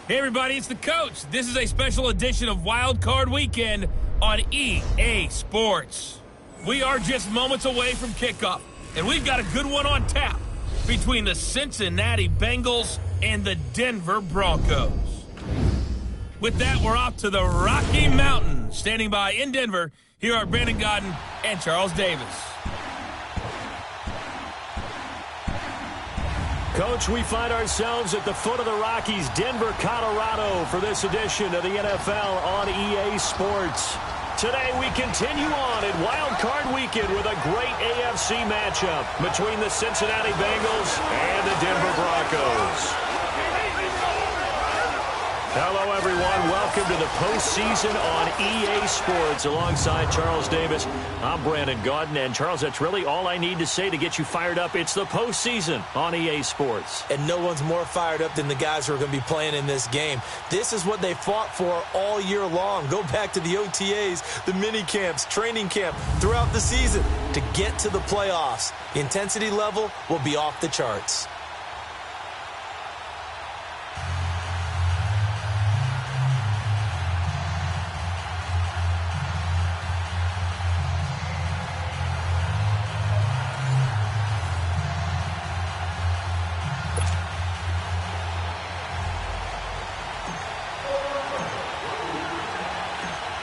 Hey everybody, it's the coach. This is a special edition of Wild Card Weekend on EA Sports. We are just moments away from kickoff, and we've got a good one on tap between the Cincinnati Bengals and the Denver Broncos. With that, we're off to the Rocky Mountains. Standing by in Denver, here are Brandon Godden and Charles Davis. Coach, we find ourselves at the foot of the Rockies, Denver, Colorado, for this edition of the NFL on EA Sports. Today we continue on in Wild Card Weekend with a great AFC matchup between the Cincinnati Bengals and the Denver Broncos. Hello, everyone. Welcome to the postseason on EA Sports. Alongside Charles Davis, I'm Brandon Godden. And, Charles, that's really all I need to say to get you fired up. It's the postseason on EA Sports. And no one's more fired up than the guys who are going to be playing in this game. This is what they fought for all year long. Go back to the OTAs, the mini camps, training camp, throughout the season to get to the playoffs. The intensity level will be off the charts.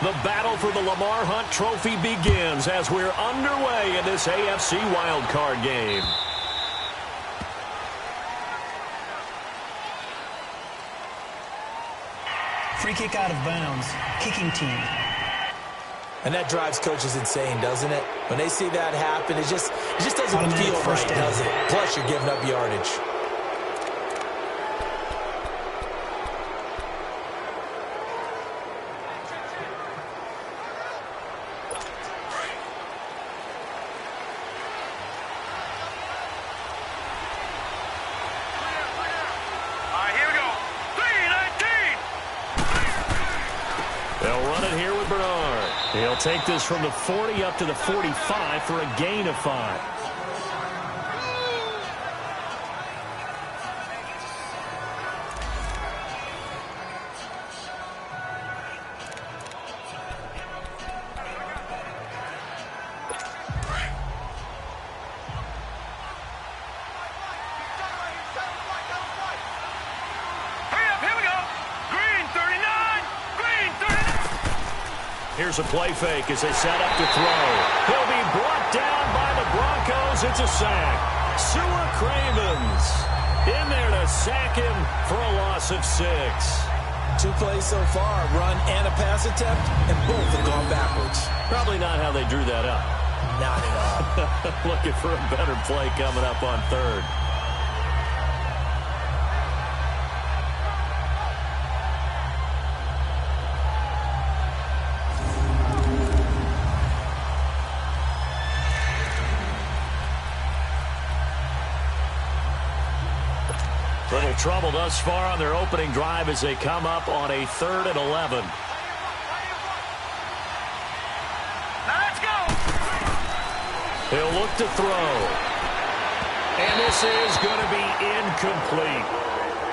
The battle for the Lamar Hunt Trophy begins as we're underway in this AFC wildcard game. Free kick out of bounds. Kicking team. And that drives coaches insane, doesn't it? When they see that happen, it just doesn't feel right, does it? Plus, you're giving up yardage. He'll take this from the 40 up to the 45 for a gain of 5. Here's a play fake as they set up to throw. He'll be brought down by the Broncos. It's a sack. Sewer Cravens in there to sack him for a loss of 6. 2 plays so far, a run and a pass attempt, and both have gone backwards. Probably not how they drew that up. Not at all. Looking for a better play coming up on 3rd. Little trouble thus far on their opening drive as they come up on a 3rd and 11. Now let's go. He'll look to throw. And this is going to be incomplete.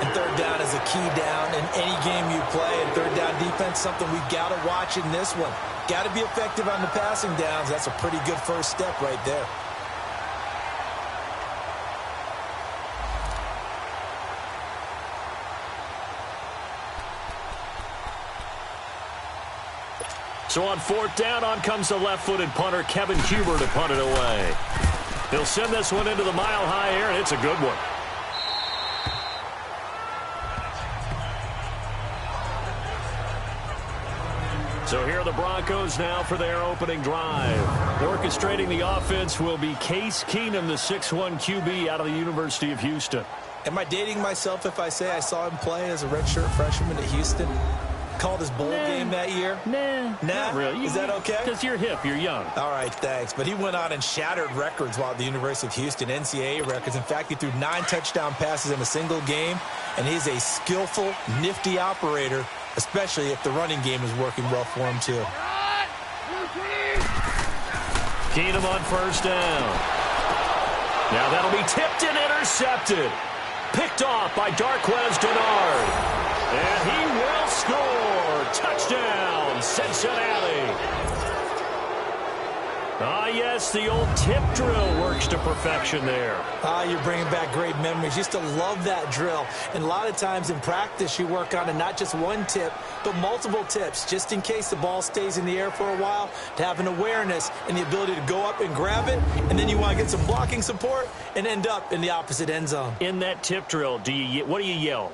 And 3rd down is a key down in any game you play. And 3rd down defense, something we've got to watch in this one. Got to be effective on the passing downs. That's a pretty good first step right there. So on 4th down, on comes the left-footed punter, Kevin Huber, to punt it away. He'll send this one into the mile-high air, and it's a good one. So here are the Broncos now for their opening drive. Orchestrating the offense will be Case Keenum, the 6'1 QB out of the University of Houston. Am I dating myself if I say I saw him play as a redshirt freshman at Houston? Called his bowl game that year? Nah, not really. Is that okay? Because you're hip, you're young. All right, thanks. But he went on and shattered records while at the University of Houston, NCAA records. In fact, he threw 9 touchdown passes in a single game, and he's a skillful, nifty operator, especially if the running game is working well for him, too. Keenum on 1st down. Now that'll be tipped and intercepted. Picked off by Darquez Dennard. And he will score. Touchdown, Cincinnati. Yes, the old tip drill works to perfection there. You're bringing back great memories. Used to love that drill. And a lot of times in practice, you work on it, not just one tip, but multiple tips, just in case the ball stays in the air for a while, to have an awareness and the ability to go up and grab it, and then you want to get some blocking support and end up in the opposite end zone. In that tip drill, what do you yell?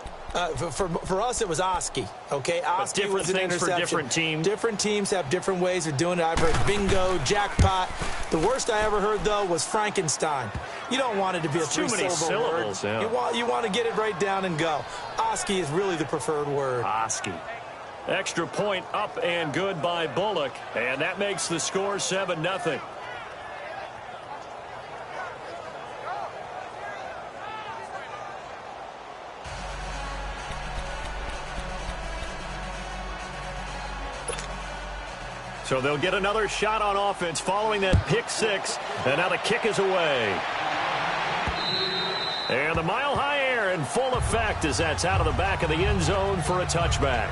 For us, it was Oski, okay? Oski was an interception. For different teams. Different teams have different ways of doing it. I've heard bingo, jackpot. The worst I ever heard, though, was Frankenstein. You don't want it to be a three-syllable word. Yeah. You want to get it right down and go. Oski is really the preferred word. Oski. Extra point up and good by Bullock. And that makes the score 7-0. So they'll get another shot on offense following that pick six. And now the kick is away. And the mile-high air in full effect as that's out of the back of the end zone for a touchback.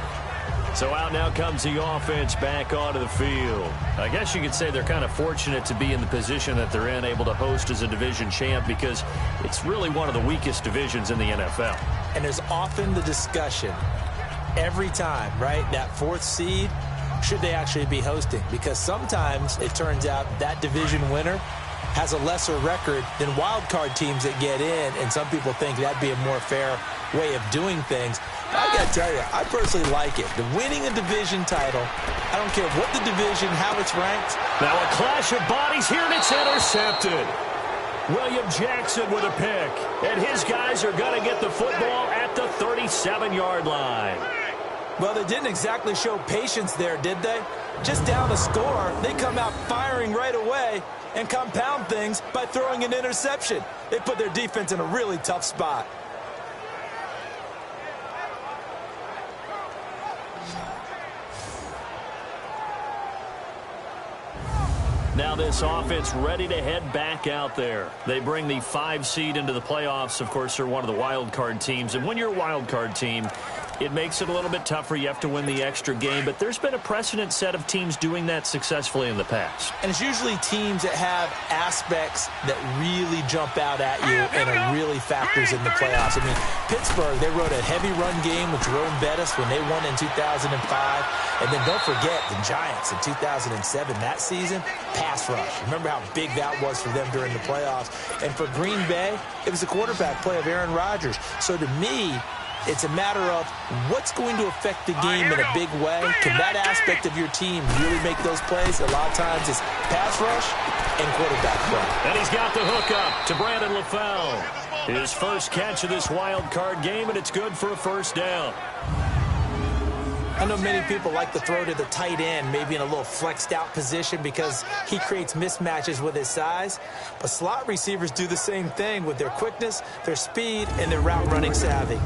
So out now comes the offense back onto the field. I guess you could say they're kind of fortunate to be in the position that they're in, able to host as a division champ, because it's really one of the weakest divisions in the NFL. And there's often the discussion every time, right, that fourth seed, should they actually be hosting? Because sometimes it turns out that division winner has a lesser record than wild card teams that get in, and some people think that'd be a more fair way of doing things. I got to tell you, I personally like it. The winning a division title, I don't care what the division, how it's ranked. Now a clash of bodies here, and it's intercepted. William Jackson with a pick, and his guys are going to get the football at the 37-yard line. Well, they didn't exactly show patience there, did they? Just down a score, they come out firing right away and compound things by throwing an interception. They put their defense in a really tough spot. Now this offense ready to head back out there. They bring the 5 seed into the playoffs. Of course, they're one of the wild card teams. And when you're a wild card team, it makes it a little bit tougher. You have to win the extra game. But there's been a precedent set of teams doing that successfully in the past. And it's usually teams that have aspects that really jump out at you and are really factors in the playoffs. I mean, Pittsburgh, they rode a heavy run game with Jerome Bettis when they won in 2005. And then don't forget the Giants in 2007, that season, pass rush. Remember how big that was for them during the playoffs. And for Green Bay, it was the quarterback play of Aaron Rodgers. So to me, it's a matter of what's going to affect the game in a big way. Can that aspect of your team really make those plays? A lot of times it's pass rush and quarterback play. And he's got the hook up to Brandon LaFell. His first catch of this wild card game, and it's good for a first down. I know many people like to throw to the tight end, maybe in a little flexed out position because he creates mismatches with his size. But slot receivers do the same thing with their quickness, their speed, and their route running savvy.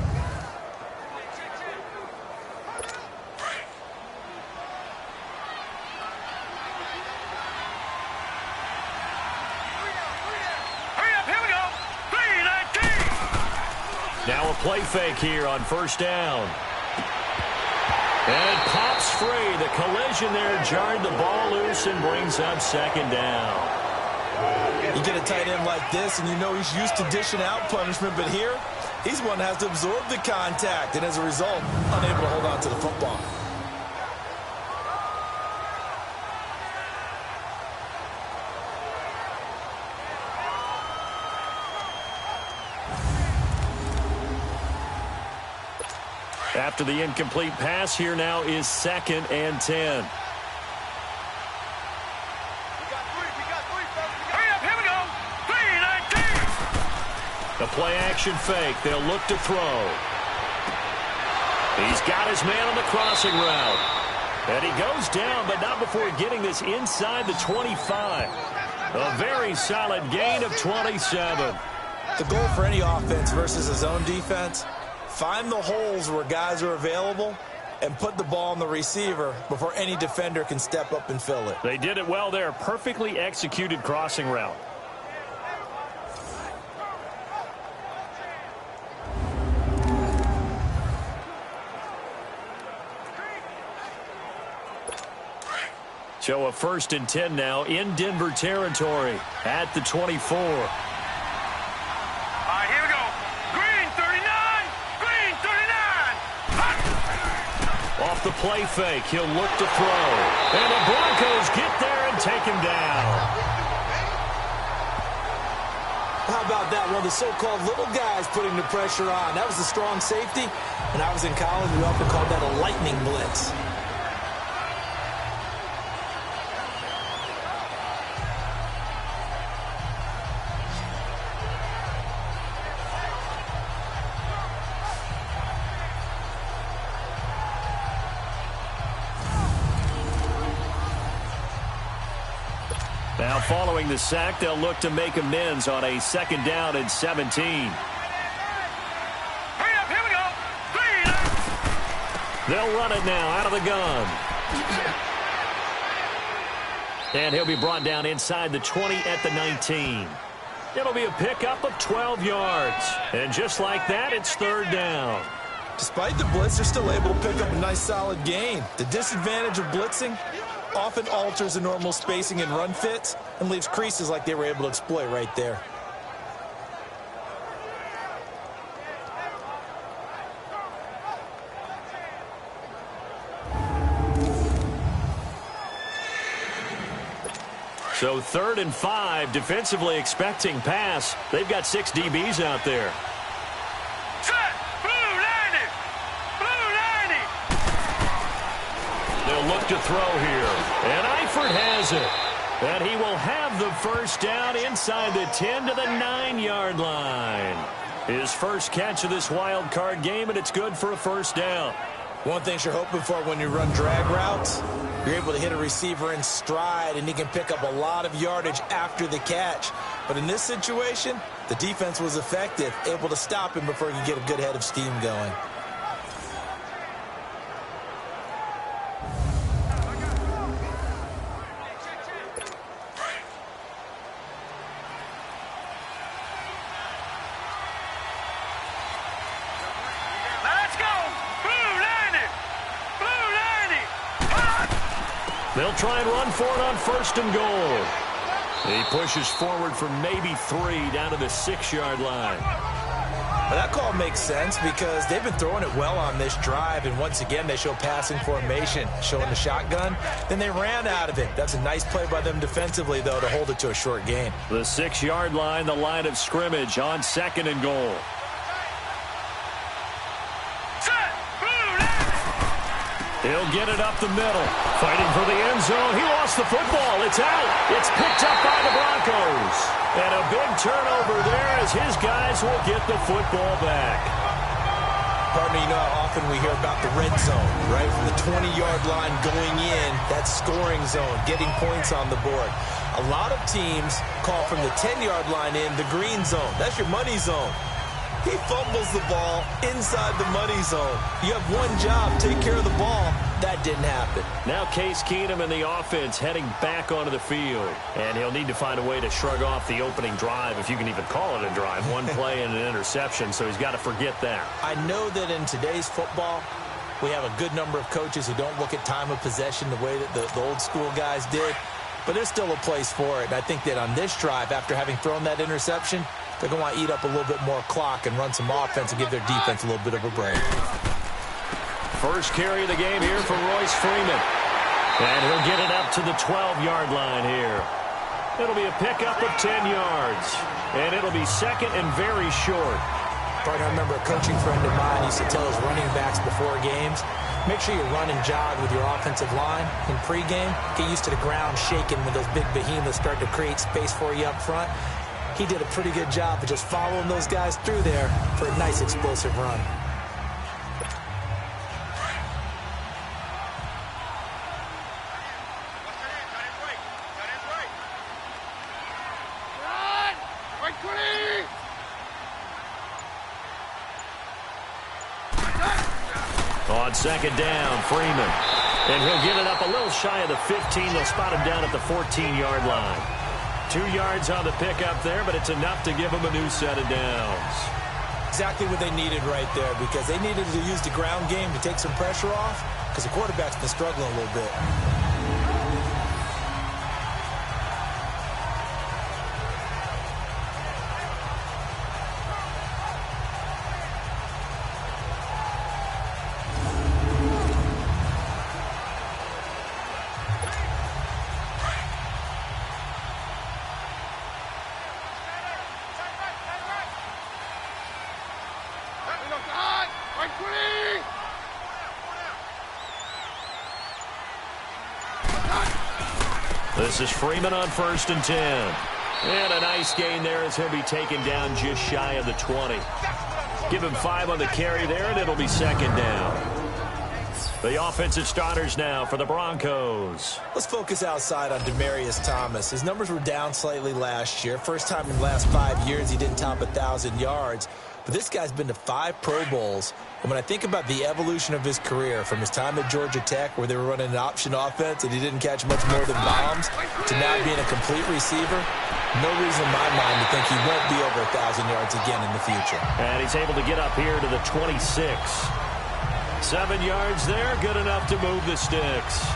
Now a play fake here on first down. And it pops free. The collision there jarred the ball loose and brings up second down. You get a tight end like this, and you know he's used to dishing out punishment, but here, he's one that has to absorb the contact, and as a result, unable to hold on to the football. After the incomplete pass, here now is 2nd and 10. The play-action fake. They'll look to throw. He's got his man on the crossing route. And he goes down, but not before getting this inside the 25. A very solid gain of 27. The goal for any offense versus a zone defense, find the holes where guys are available and put the ball on the receiver before any defender can step up and fill it. They did it well there. Perfectly executed crossing route. So a 1st and 10 now in Denver territory at the 24. All right, here we go. Green 39. Green 39. Hot. Off the play fake, he'll look to throw. And the Broncos get there and take him down. How about that? One of the so-called little guys putting the pressure on. That was a strong safety. When I was in college, we often called that a lightning blitz. Now following the sack, they'll look to make amends on a 2nd down and 17. Hurry up, here we go. Green. They'll run it now out of the gun. And he'll be brought down inside the 20 at the 19. It'll be a pickup of 12 yards. And just like that, it's 3rd down. Despite the blitz, they're still able to pick up a nice solid gain. The disadvantage of blitzing often alters the normal spacing and run fits and leaves creases like they were able to exploit right there. So 3rd and 5, defensively expecting pass. They've got 6 DBs out there. Set. Blue 90. Blue 90. They'll look to throw here. And Eifert has it. And he will have the 1st down inside the 10 to the 9-yard line. His first catch of this wild card game, and it's good for a 1st down. One thing you're hoping for when you run drag routes, you're able to hit a receiver in stride, and he can pick up a lot of yardage after the catch. But in this situation, the defense was effective, able to stop him before he could get a good head of steam going. They'll try and run for it on 1st and goal. He pushes forward for maybe 3 down to the 6-yard line. Well, that call makes sense because they've been throwing it well on this drive, and once again they show passing formation, showing the shotgun. Then they ran out of it. That's a nice play by them defensively, though, to hold it to a short gain. The 6-yard line, the line of scrimmage on 2nd and goal. He'll get it up the middle. Fighting for the end zone. He lost the football. It's out. It's picked up by the Broncos. And a big turnover there as his guys will get the football back. Partner, you know how often we hear about the red zone, right? From the 20-yard line going in, that scoring zone, getting points on the board. A lot of teams call from the 10-yard line in the green zone. That's your money zone. He fumbles the ball inside the money zone. You have one job, take care of the ball. That didn't happen. Now Case Keenum and the offense heading back onto the field. And he'll need to find a way to shrug off the opening drive, if you can even call it a drive. One play and an interception, so he's got to forget that. I know that in today's football, we have a good number of coaches who don't look at time of possession the way that the old school guys did. But there's still a place for it. And I think that on this drive, after having thrown that interception, they're going to want to eat up a little bit more clock and run some offense and give their defense a little bit of a break. First carry of the game here for Royce Freeman. And he'll get it up to the 12-yard line here. It'll be a pickup of 10 yards. And it'll be 2nd and very short. Partner, I remember a coaching friend of mine used to tell his running backs before games, make sure you run and jog with your offensive line in pregame. Get used to the ground shaking when those big behemoths start to create space for you up front. He did a pretty good job of just following those guys through there for a nice explosive run. On 2nd down, Freeman. And he'll get it up a little shy of the 15. They'll spot him down at the 14-yard line. 2 yards on the pickup there, but it's enough to give them a new set of downs. Exactly what they needed right there, because they needed to use the ground game to take some pressure off, because the quarterback's been struggling a little bit. This is Freeman on 1st and 10. And a nice gain there as he'll be taken down just shy of the 20. Give him 5 on the carry there, and it'll be 2nd down. The offensive starters now for the Broncos. Let's focus outside on Demaryius Thomas. His numbers were down slightly last year. First time in the last 5 years he didn't top 1,000 yards. But this guy's been to 5 Pro Bowls. And when I think about the evolution of his career, from his time at Georgia Tech where they were running an option offense and he didn't catch much more than bombs, to now being a complete receiver, no reason in my mind to think he won't be over 1,000 yards again in the future. And he's able to get up here to the 26. 7 yards there, good enough to move the sticks.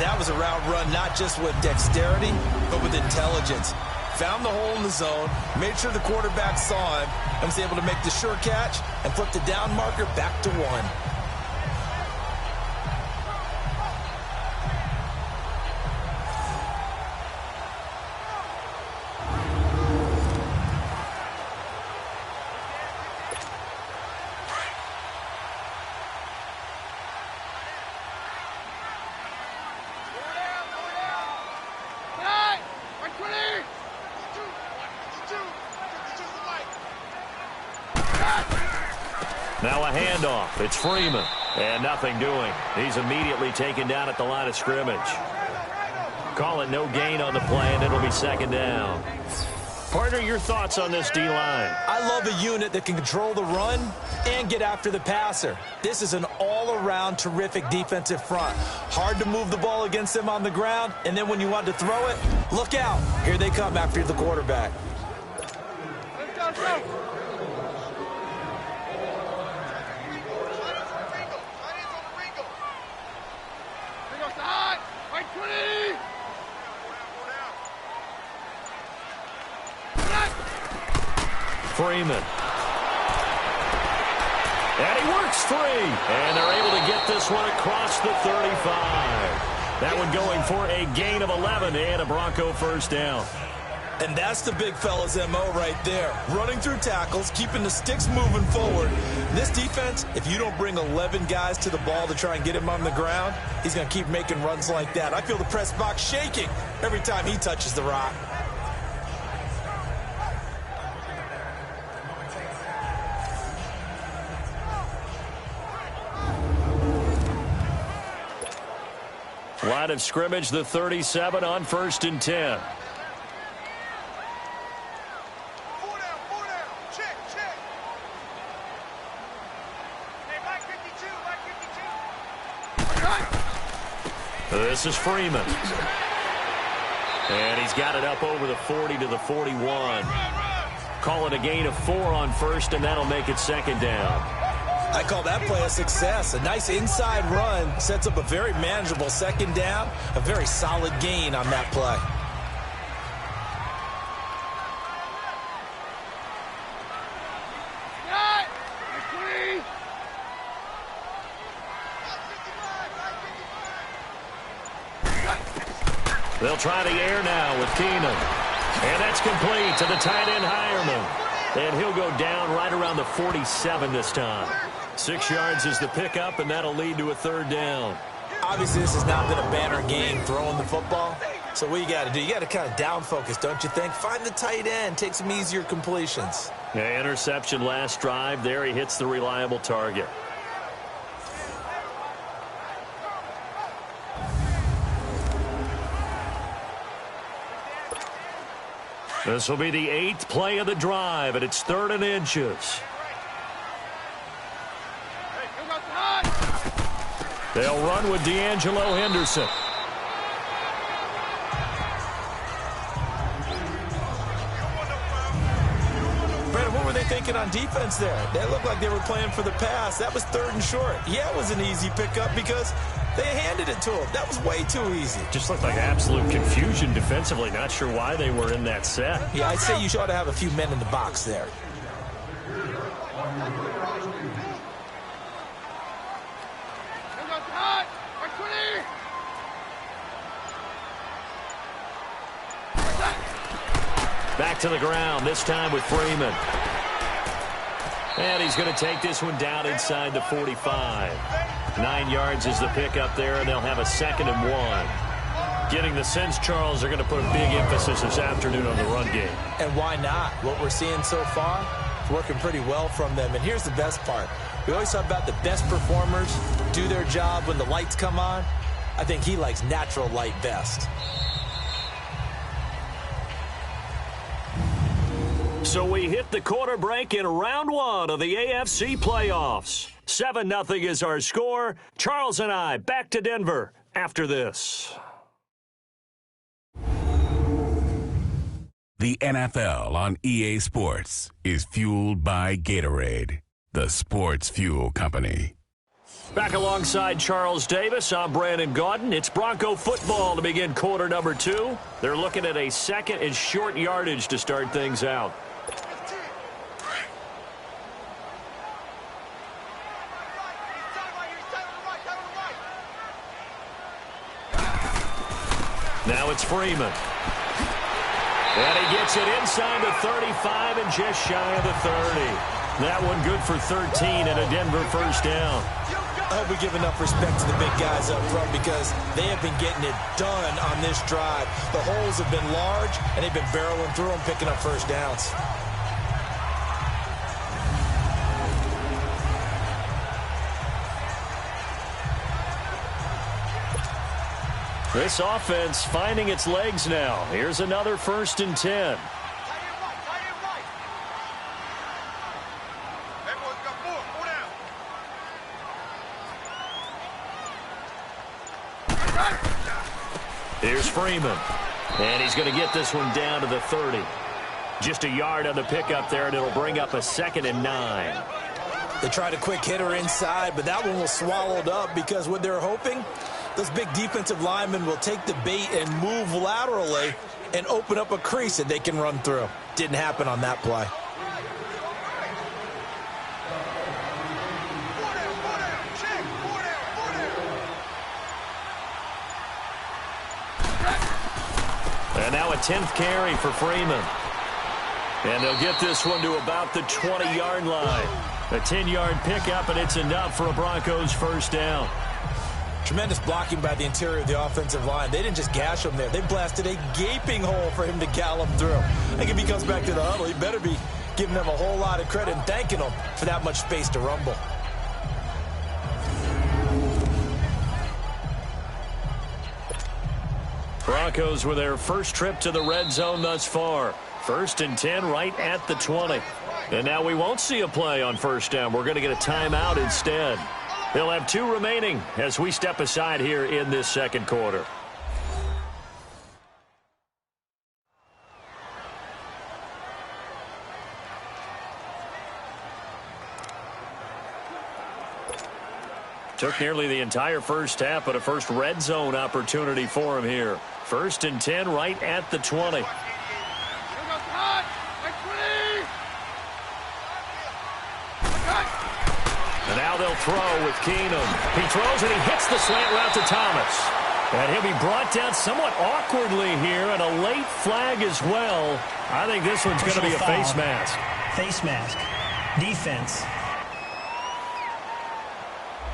That was a route run not just with dexterity, but with intelligence. Found the hole in the zone, made sure the quarterback saw him, and was able to make the sure catch and flip the down marker back to 1. Now a handoff. It's Freeman. And nothing doing. He's immediately taken down at the line of scrimmage. Call it no gain on the play, and it'll be 2nd down. Partner, your thoughts on this D-line? I love a unit that can control the run and get after the passer. This is an all-around terrific defensive front. Hard to move the ball against them on the ground, and then when you want to throw it, look out. Here they come after the quarterback. Let's go. Freeman. And he works free. And they're able to get this one across the 35. That one going for a gain of 11 and a Bronco 1st down. And that's the big fella's MO right there. Running through tackles, keeping the sticks moving forward. This defense, if you don't bring 11 guys to the ball to try and get him on the ground, he's going to keep making runs like that. I feel the press box shaking every time he touches the rock. Line of scrimmage, the 37 on 1st and 10. This is Freeman. And he's got it up over the 40 to the 41. Call it a gain of 4 on 1st, and that'll make it 2nd down. I call that play a success. A nice inside run sets up a very manageable 2nd down. A very solid gain on that play. They'll try the air now with Keenum. And that's complete to the tight end Hireman. And he'll go down right around the 47 this time. 6 yards is the pickup, and that'll lead to a 3rd down. Obviously, this has not been a banner game throwing the football. So what you got to do, you got to kind of down focus, don't you think? Find the tight end, take some easier completions. Yeah, interception last drive. There he hits the reliable target. This will be the 8th play of the drive, and it's 3rd and inches. They'll run with D'Angelo Henderson. Brandon, what were they thinking on defense there? They looked like they were playing for the pass. That was 3rd and short. Yeah, it was an easy pickup because they handed it to him. That was way too easy. Just looked like absolute confusion defensively. Not sure why they were in that set. Yeah, I'd say you ought to have a few men in the box there. Back to the ground, this time with Freeman. And he's going to take this one down inside the 45. 9 yards is the pickup there, and they'll have a 2nd and 1. Getting the sense, Charles, they're going to put a big emphasis this afternoon on the run game. And why not? What we're seeing so far is working pretty well from them. And here's the best part. We always talk about the best performers do their job when the lights come on. I think he likes natural light best. So we hit the quarter break in round 1 of the AFC playoffs. 7-0 is our score. Charles and I back to Denver after this. The NFL on EA Sports is fueled by Gatorade, the sports fuel company. Back alongside Charles Davis, I'm Brandon Gaudin. It's Bronco football to begin quarter number 2. They're looking at a 2nd and short yardage to start things out. Now it's Freeman. And he gets it inside the 35 and just shy of the 30. That one good for 13 and a Denver first down. I hope we give enough respect to the big guys up front because they have been getting it done on this drive. The holes have been large, and they've been barreling through them, picking up first downs. This offense finding its legs now. Here's another 1st and 10. Here's Freeman. And he's going to get this one down to the 30. Just a yard on the pickup there, and it'll bring up a 2nd and 9. They tried a quick hitter inside, but that one was swallowed up because what they're hoping, those big defensive linemen will take the bait and move laterally and open up a crease that they can run through. Didn't happen on that play. And now a 10th carry for Freeman. And they'll get this one to about the 20-yard line. A 10-yard pickup, and it's enough for a Broncos first down. Tremendous blocking by the interior of the offensive line. They didn't just gash him there. They blasted a gaping hole for him to gallop through. I think if he comes back to the huddle, he better be giving them a whole lot of credit and thanking them for that much space to rumble. Broncos with their first trip to the red zone thus far. 1st and 10 right at the 20. And now we won't see a play on first down. We're going to get a timeout instead. They'll have 2 remaining as we step aside here in this 2nd quarter. Took nearly the entire first half, but a first red zone opportunity for him here. 1st and 10 right at the 20. And now they'll throw with Keenum. He throws and he hits the slant route to Thomas. And he'll be brought down somewhat awkwardly here, and a late flag as well. I think this one's going to be a face mask. Face mask. Defense.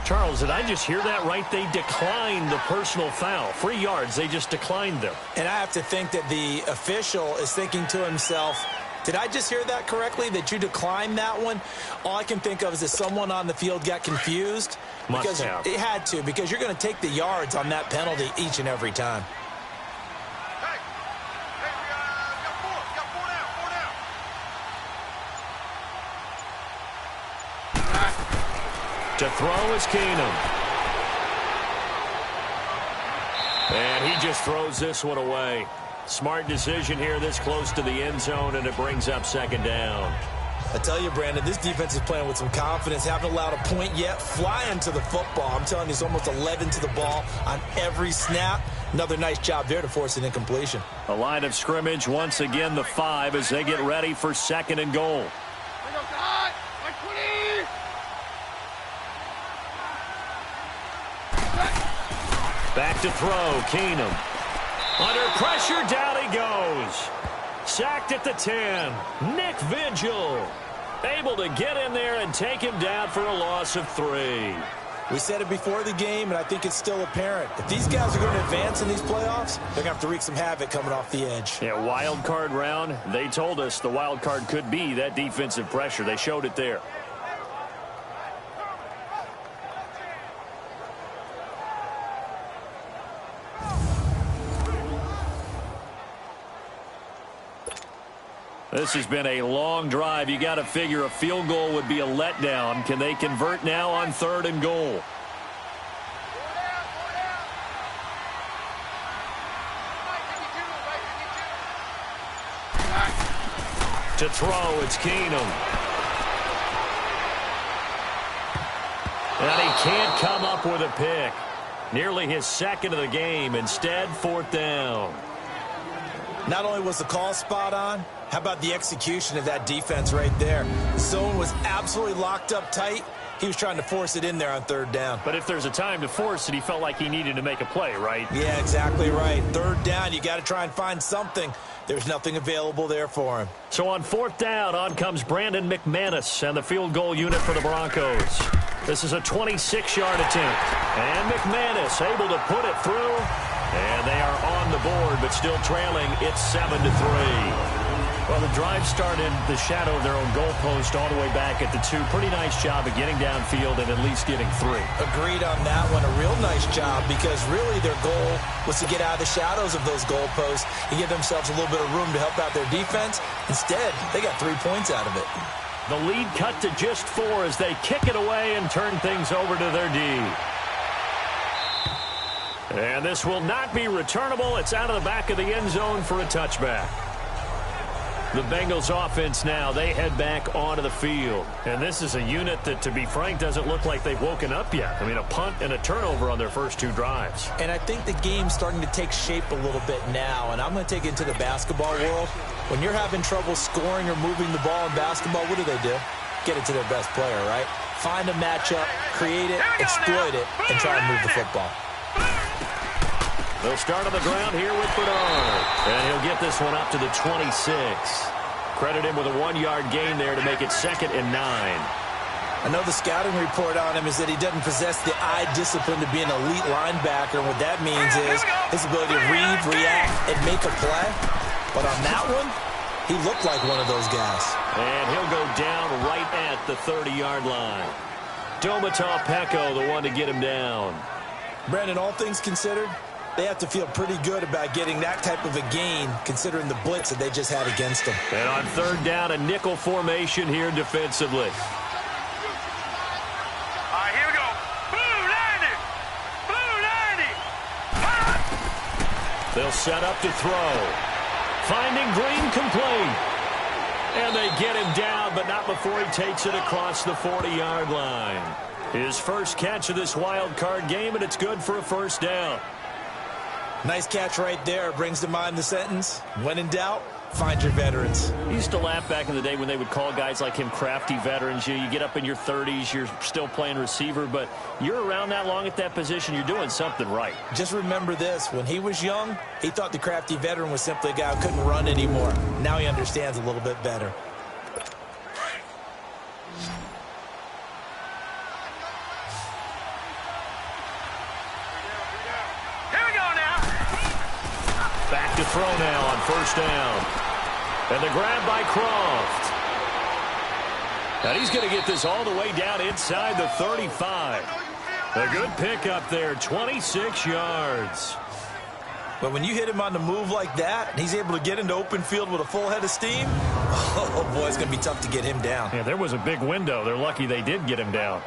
Charles, did I just hear that right? They declined the personal foul. 3 yards, they just declined them. And I have to think that the official is thinking to himself, did I just hear that correctly, that you declined that one? All I can think of is that someone on the field got confused. Must have. It had to, because you're going to take the yards on that penalty each and every time. To throw is Keenum. And he just throws this one away. Smart decision here this close to the end zone, and it brings up 2nd down. I tell you, Brandon, this defense is playing with some confidence. Haven't allowed a point yet. Flying to the football. I'm telling you, it's almost 11 to the ball on every snap. Another nice job there to force an incompletion. A line of scrimmage, once again the 5 as they get ready for 2nd and goal. Back to throw, Keenum. Under pressure, down he goes. Sacked at the 10. Nick Vigil. Able to get in there and take him down for a loss of 3. We said it before the game, and I think it's still apparent. If these guys are going to advance in these playoffs, they're going to have to wreak some havoc coming off the edge. Yeah, wild card round. They told us the wild card could be that defensive pressure. They showed it there. This has been a long drive. You got to figure a field goal would be a letdown. Can they convert now on 3rd and goal? To throw, it's Keenum. And he can't come up with a pick. Nearly his 2nd of the game. Instead, 4th down. Not only was the call spot on, how about the execution of that defense right there? The zone was absolutely locked up tight. He was trying to force it in there on 3rd down. But if there's a time to force it, he felt like he needed to make a play, right? Yeah, exactly right. 3rd down, you got to try and find something. There's nothing available there for him. So on 4th down, on comes Brandon McManus and the field goal unit for the Broncos. This is a 26-yard attempt. And McManus able to put it through. And they are on the board, but still trailing. It's 7-3. Well, the drive started the shadow of their own goalpost all the way back at the 2. Pretty nice job of getting downfield and at least getting 3. Agreed on that one. A real nice job because really their goal was to get out of the shadows of those goalposts and give themselves a little bit of room to help out their defense. Instead, they got 3 points out of it. The lead cut to just 4 as they kick it away and turn things over to their D. And this will not be returnable. It's out of the back of the end zone for a touchback. The Bengals offense now, they head back onto the field. And this is a unit that, to be frank, doesn't look like they've woken up yet. I mean, a punt and a turnover on their first 2 drives. And I think the game's starting to take shape a little bit now. And I'm going to take it into the basketball world. When you're having trouble scoring or moving the ball in basketball, what do? Get it to their best player, right? Find a matchup, create it, exploit it, and try and move the football. They'll start on the ground here with Bernard. And he'll get this one up to the 26. Credit him with a 1-yard gain there to make it 2nd and 9. I know the scouting report on him is that he doesn't possess the eye discipline to be an elite linebacker. And what that means is his ability to read, react, and make a play. But on that one, he looked like one of those guys. And he'll go down right at the 30-yard line. Domata Peko, the one to get him down. Brandon, all things considered, they have to feel pretty good about getting that type of a gain, considering the blitz that they just had against them. And on 3rd down, a nickel formation here defensively. All right, here we go. Blue 90. Blue 90. They'll set up to throw. Finding Green complete. And they get him down, but not before he takes it across the 40-yard line. His first catch of this wild card game, and it's good for a 1st down. Nice catch right there. Brings to mind the sentence, when in doubt, find your veterans. I used to laugh back in the day when they would call guys like him crafty veterans. You get up in your 30s, you're still playing receiver, but you're around that long at that position, you're doing something right. Just remember this. When he was young, he thought the crafty veteran was simply a guy who couldn't run anymore. Now he understands a little bit better. Back to throw now on 1st down. And the grab by Croft. And he's going to get this all the way down inside the 35. A good pickup there, 26 yards. But when you hit him on the move like that, and he's able to get into open field with a full head of steam, oh boy, it's going to be tough to get him down. Yeah, there was a big window. They're lucky they did get him down.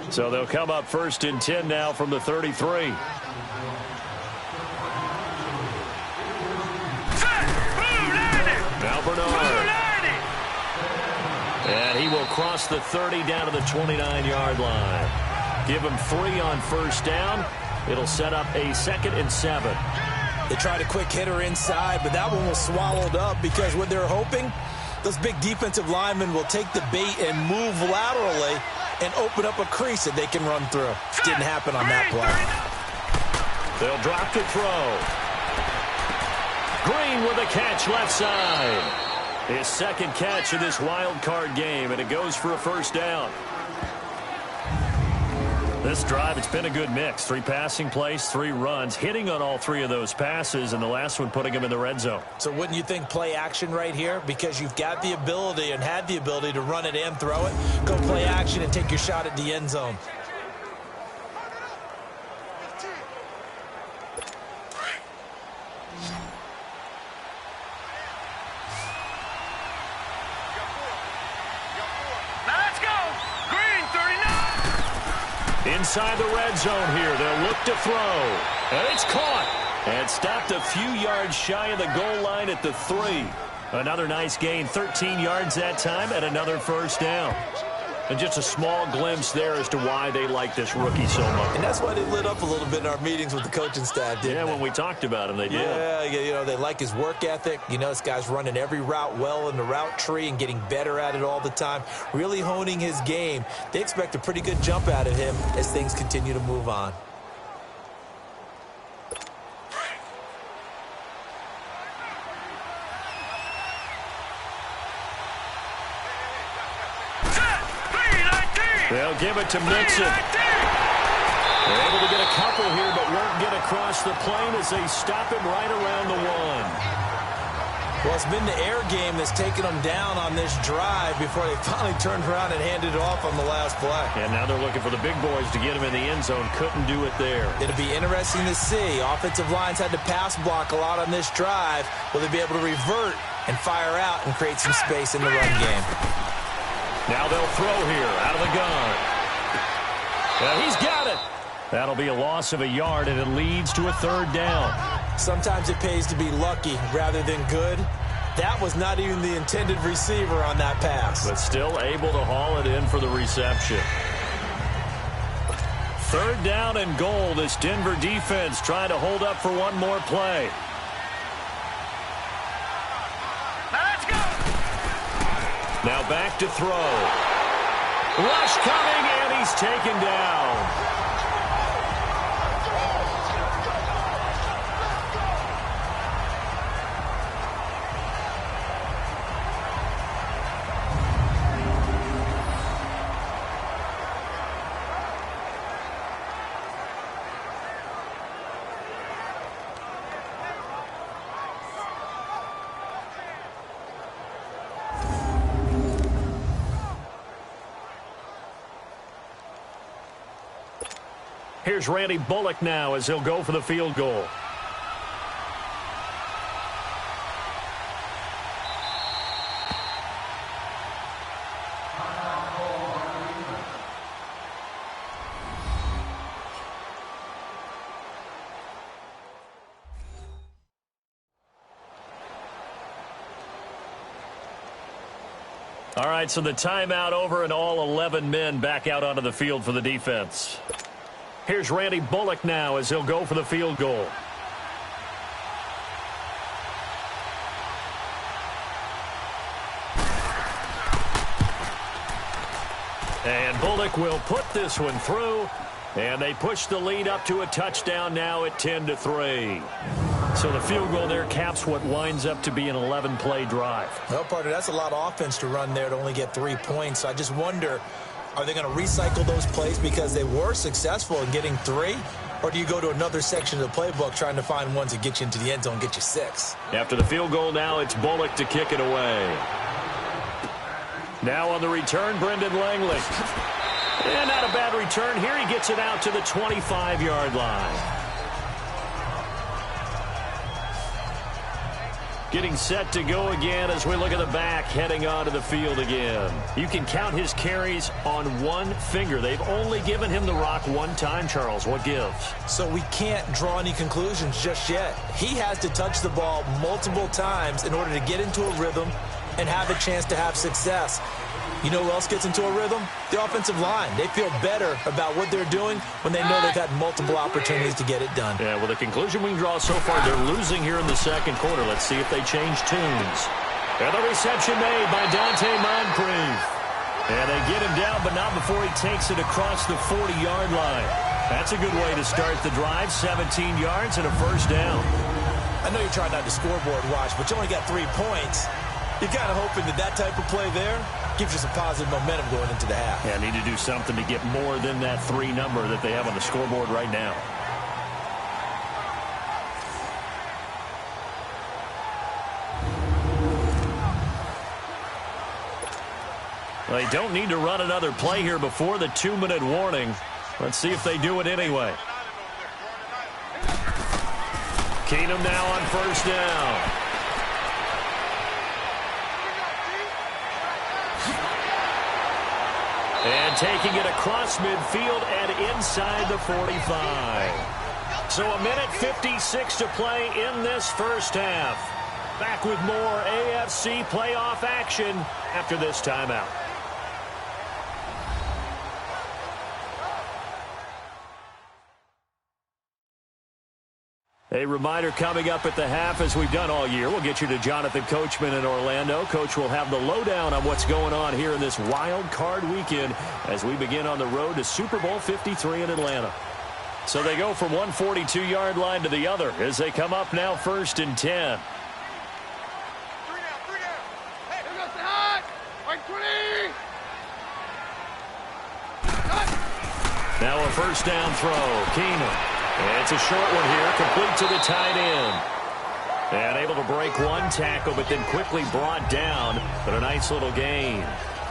So they'll come up 1st and 10 now from the 33. Now Bernard. And he will cross the 30 down to the 29-yard line. Give him 3 on 1st down. It'll set up a 2nd and 7. They tried a quick hitter inside, but that one was swallowed up because what they're hoping, those big defensive linemen will take the bait and move laterally and open up a crease that they can run through. Didn't happen on that play. They'll drop to throw. Green with a catch left side. His second catch in this wild card game, and it goes for a first down. This drive, it's been a good mix. 3 passing plays, 3 runs, hitting on all 3 of those passes, and the last one putting him in the red zone. So wouldn't you think play action right here? Because you've got the ability and had the ability to run it and throw it. Go play action and take your shot at the end zone. Inside the red zone here, they'll look to throw. And it's caught. And stopped a few yards shy of the goal line at the 3. Another nice gain, 13 yards that time, and another first down. And just a small glimpse there as to why they like this rookie so much. And that's why they lit up a little bit in our meetings with the coaching staff, didn't they? When we talked about him, they did. Yeah, you know, they like his work ethic. You know, this guy's running every route well in the route tree and getting better at it all the time, really honing his game. They expect a pretty good jump out of him as things continue to move on. They'll give it to Mixon. They're able to get a couple here, but won't get across the plane as they stop him right around the 1. Well, it's been the air game that's taken them down on this drive before they finally turned around and handed it off on the last play. And now they're looking for the big boys to get him in the end zone. Couldn't do it there. It'll be interesting to see. Offensive lines had to pass block a lot on this drive. Will they be able to revert and fire out and create some space in the run game? Now they'll throw here out of the gun. And he's got it. That'll be a loss of a yard, and it leads to a 3rd down. Sometimes it pays to be lucky rather than good. That was not even the intended receiver on that pass. But still able to haul it in for the reception. 3rd down and goal. This Denver defense trying to hold up for one more play. Now back to throw. Rush coming, and he's taken down. Here's Randy Bullock now as he'll go for the field goal. All right, so the timeout over and all 11 men back out onto the field for the defense. Here's Randy Bullock now as he'll go for the field goal. And Bullock will put this one through, and they push the lead up to a touchdown now at 10-3. So the field goal there caps what winds up to be an 11-play drive. Well, partner, that's a lot of offense to run there to only get 3 points. So I just wonder, are they going to recycle those plays because they were successful in getting 3? Or do you go to another section of the playbook trying to find ones that get you into the end zone and get you 6? After the field goal now, it's Bullock to kick it away. Now on the return, Brendan Langley. And not a bad return here. He gets it out to the 25-yard line. Getting set to go again as we look at the back heading onto the field again. You can count his carries on one finger. They've only given him the rock one time, Charles. What gives? So we can't draw any conclusions just yet. He has to touch the ball multiple times in order to get into a rhythm and have a chance to have success. You know who else gets into a rhythm? The offensive line. They feel better about what they're doing when they know they've had multiple opportunities to get it done. Yeah, well, the conclusion we can draw so far, they're losing here in the second quarter. Let's see if they change tunes. And the reception made by Dante Moncrief. And they get him down, but not before he takes it across the 40-yard line. That's a good way to start the drive. 17 yards and a first down. I know you're trying not to scoreboard watch, but you only got 3 points. You're kind of hoping that type of play there gives you some positive momentum going into the half. Yeah, need to do something to get more than that 3 number that they have on the scoreboard right now. Well, they don't need to run another play here before the 2-minute warning. Let's see if they do it anyway. Keenum now on first down. And taking it across midfield and inside the 45. So 1:56 to play in this first half. Back with more AFC playoff action after this timeout. A reminder coming up at the half, as we've done all year. We'll get you to Jonathan Coachman in Orlando. Coach will have the lowdown on what's going on here in this wild card weekend as we begin on the road to Super Bowl 53 in Atlanta. So they go from one 42-yard line to the other as they come up now 1st and 10. Now a first down throw. Keenum. It's a short one here, complete to the tight end. And able to break one tackle, but then quickly brought down. But a nice little gain.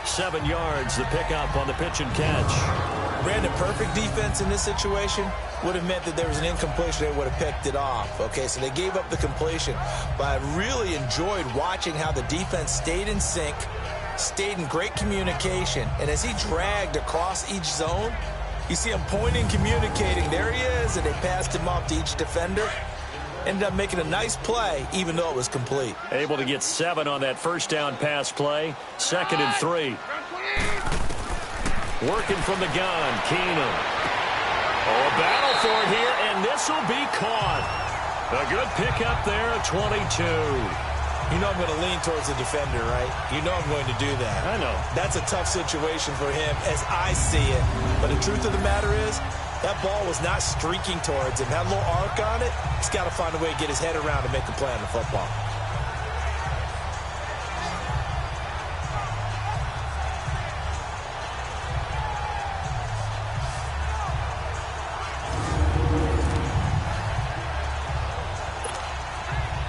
7 yards, the pickup on the pitch and catch. Brandon, perfect defense in this situation would have meant that there was an incompletion. They would have picked it off. Okay, so they gave up the completion. But I really enjoyed watching how the defense stayed in sync, stayed in great communication. And as he dragged across each zone, you see him pointing, communicating. There he is, and they passed him off to each defender. Ended up making a nice play, even though it was complete. Able to get 7 on that first down pass play. 2nd and 3. Working from the gun, Keenum. Oh, a battle for it here, and this will be caught. A good pickup there at 22. You know I'm going to lean towards the defender, right? You know I'm going to do that. I know. That's a tough situation for him as I see it. But the truth of the matter is, that ball was not streaking towards him. Had a little arc on it. He's got to find a way to get his head around and make a play on the football.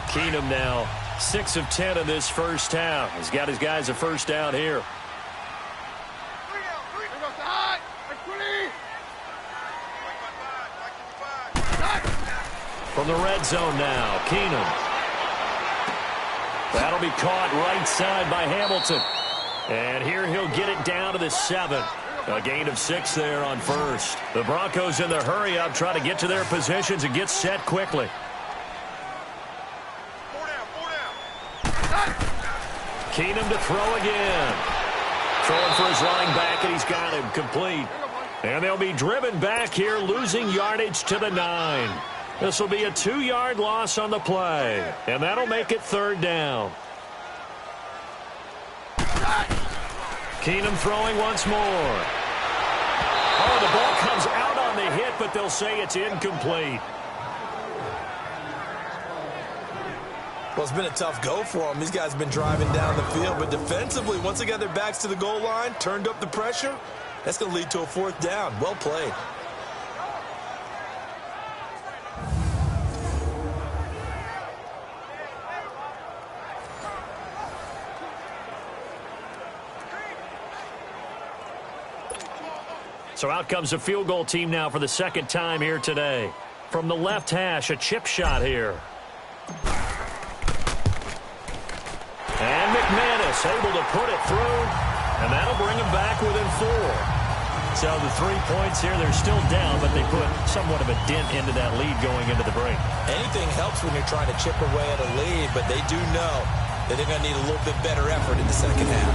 Keenum now 6 of 10 in this first half. He's got his guys a first down here. From the red zone now, Keenum. That'll be caught right side by Hamilton. And here he'll get it down to the 7. A gain of 6 there on first. The Broncos in the hurry-up try to get to their positions and get set quickly. Keenum to throw again. Throwing for his line back, and he's got him complete. And they'll be driven back here, losing yardage to the 9. This will be a 2-yard loss on the play. And that'll make it 3rd down. Keenum throwing once more. Oh, the ball comes out on the hit, but they'll say it's incomplete. Well, it's been a tough go for them. These guys have been driving down the field. But defensively, once they got their backs to the goal line, turned up the pressure, that's going to lead to a 4th down. Well played. So out comes a field goal team now for the 2nd time here today. From the left hash, a chip shot here. And McManus able to put it through, and that'll bring him back within 4. So the 3 points here, they're still down, but they put somewhat of a dent into that lead going into the break. Anything helps when you're trying to chip away at a lead, but they do know that they're going to need a little bit better effort in the second half.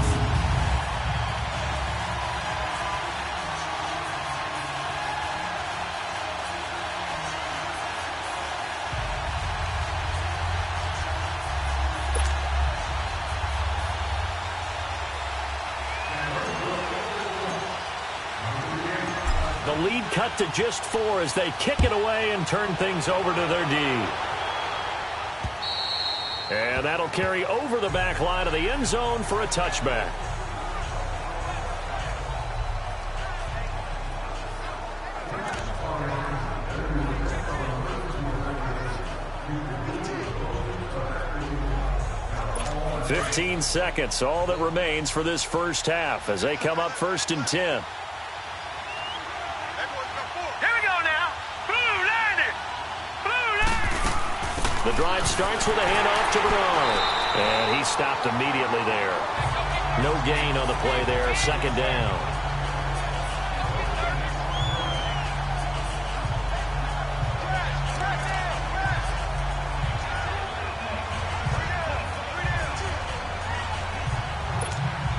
The lead cut to just 4 as they kick it away and turn things over to their D. And that'll carry over the back line of the end zone for a touchback. "15 seconds, all that remains for this first half as they come up 1st and 10. Here we go now. Blue landed. Blue landed. The drive starts with a handoff to Bernard. And he stopped immediately there. No gain on the play there, 2nd down.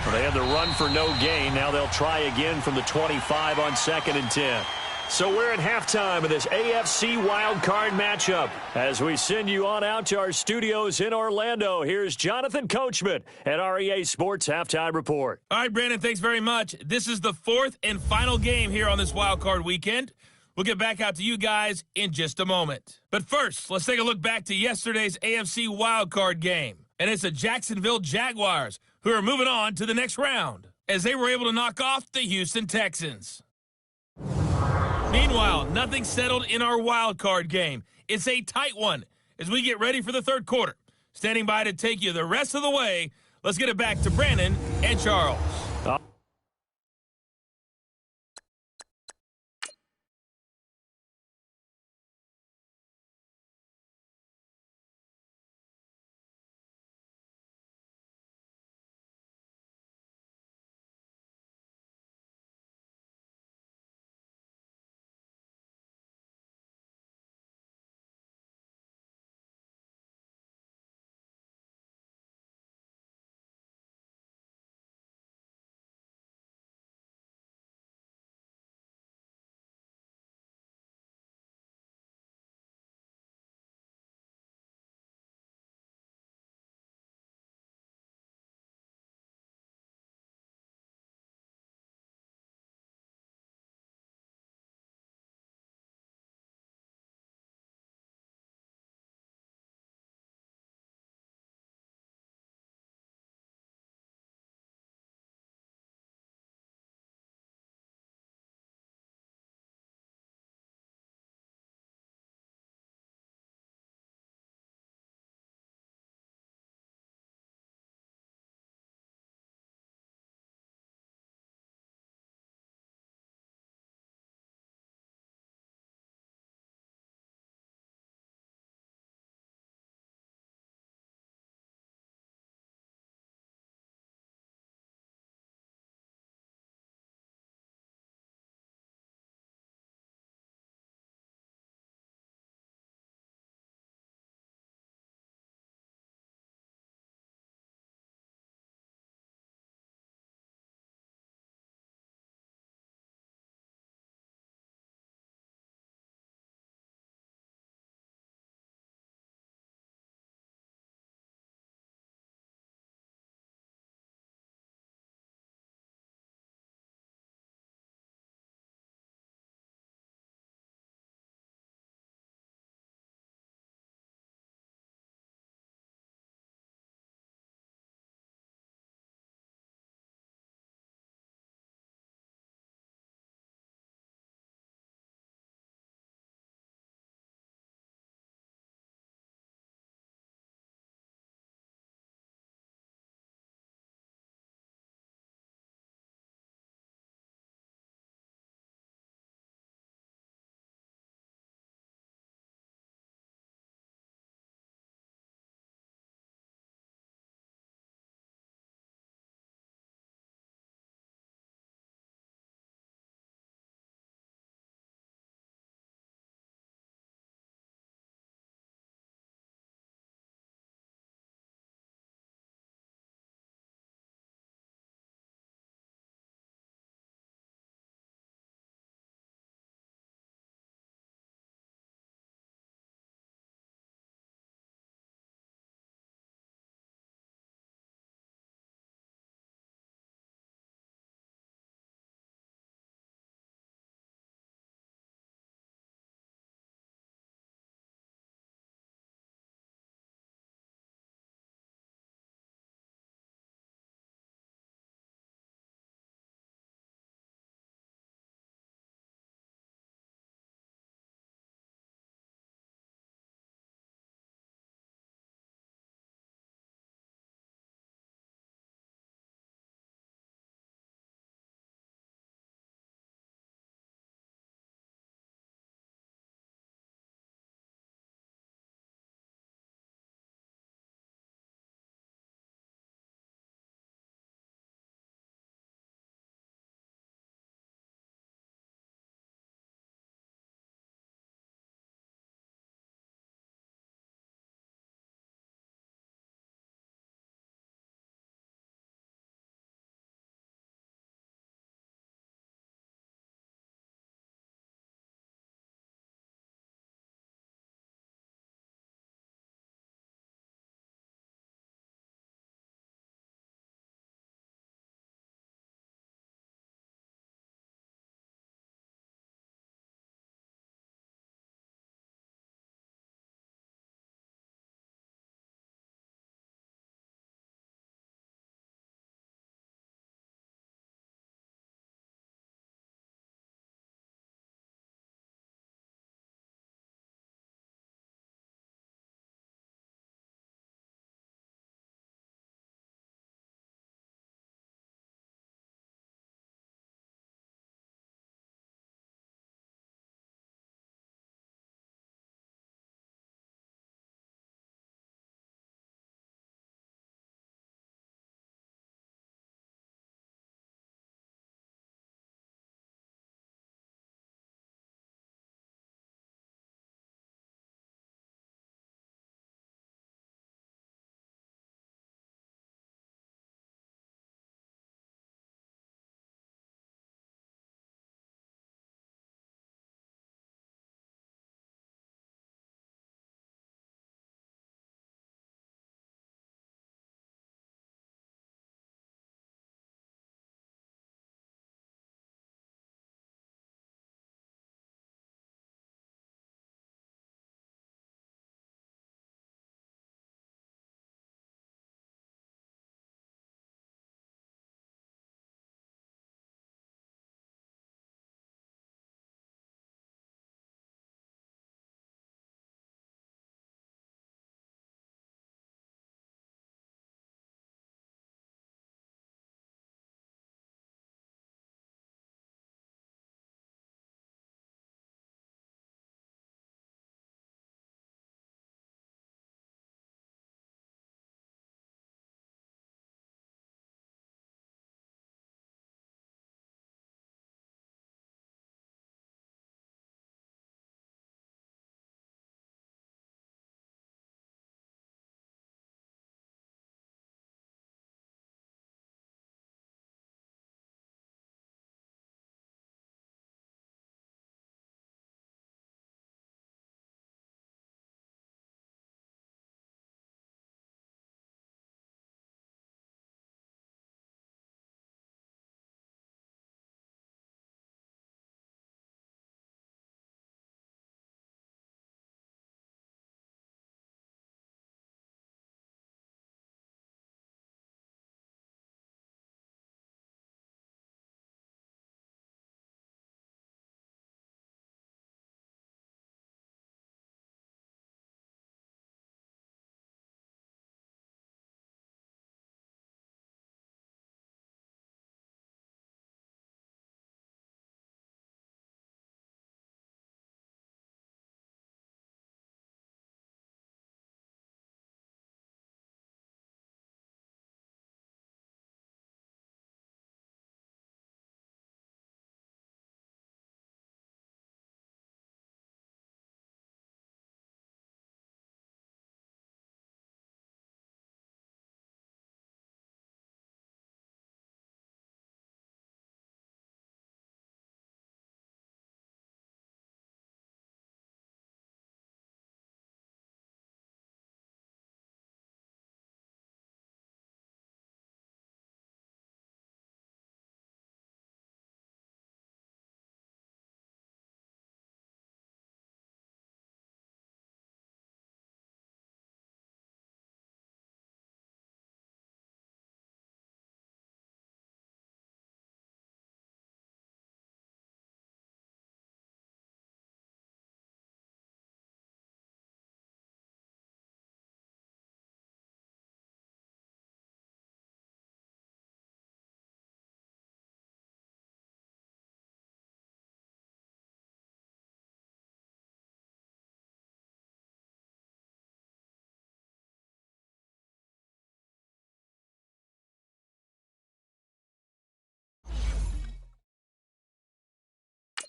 They had the run for no gain. Now they'll try again from the 25 on 2nd and 10. So we're at halftime of this AFC wildcard matchup. As we send you on out to our studios in Orlando, here's Jonathan Coachman at REA Sports Halftime Report. All right, Brandon, thanks very much. This is the 4th and final game here on this wildcard weekend. We'll get back out to you guys in just a moment. But first, let's take a look back to yesterday's AFC wildcard game. And it's the Jacksonville Jaguars who are moving on to the next round as they were able to knock off the Houston Texans. Meanwhile, nothing settled in our wild card game. It's a tight one as we get ready for the 3rd quarter. Standing by to take you the rest of the way, let's get it back to Brandon and Charles.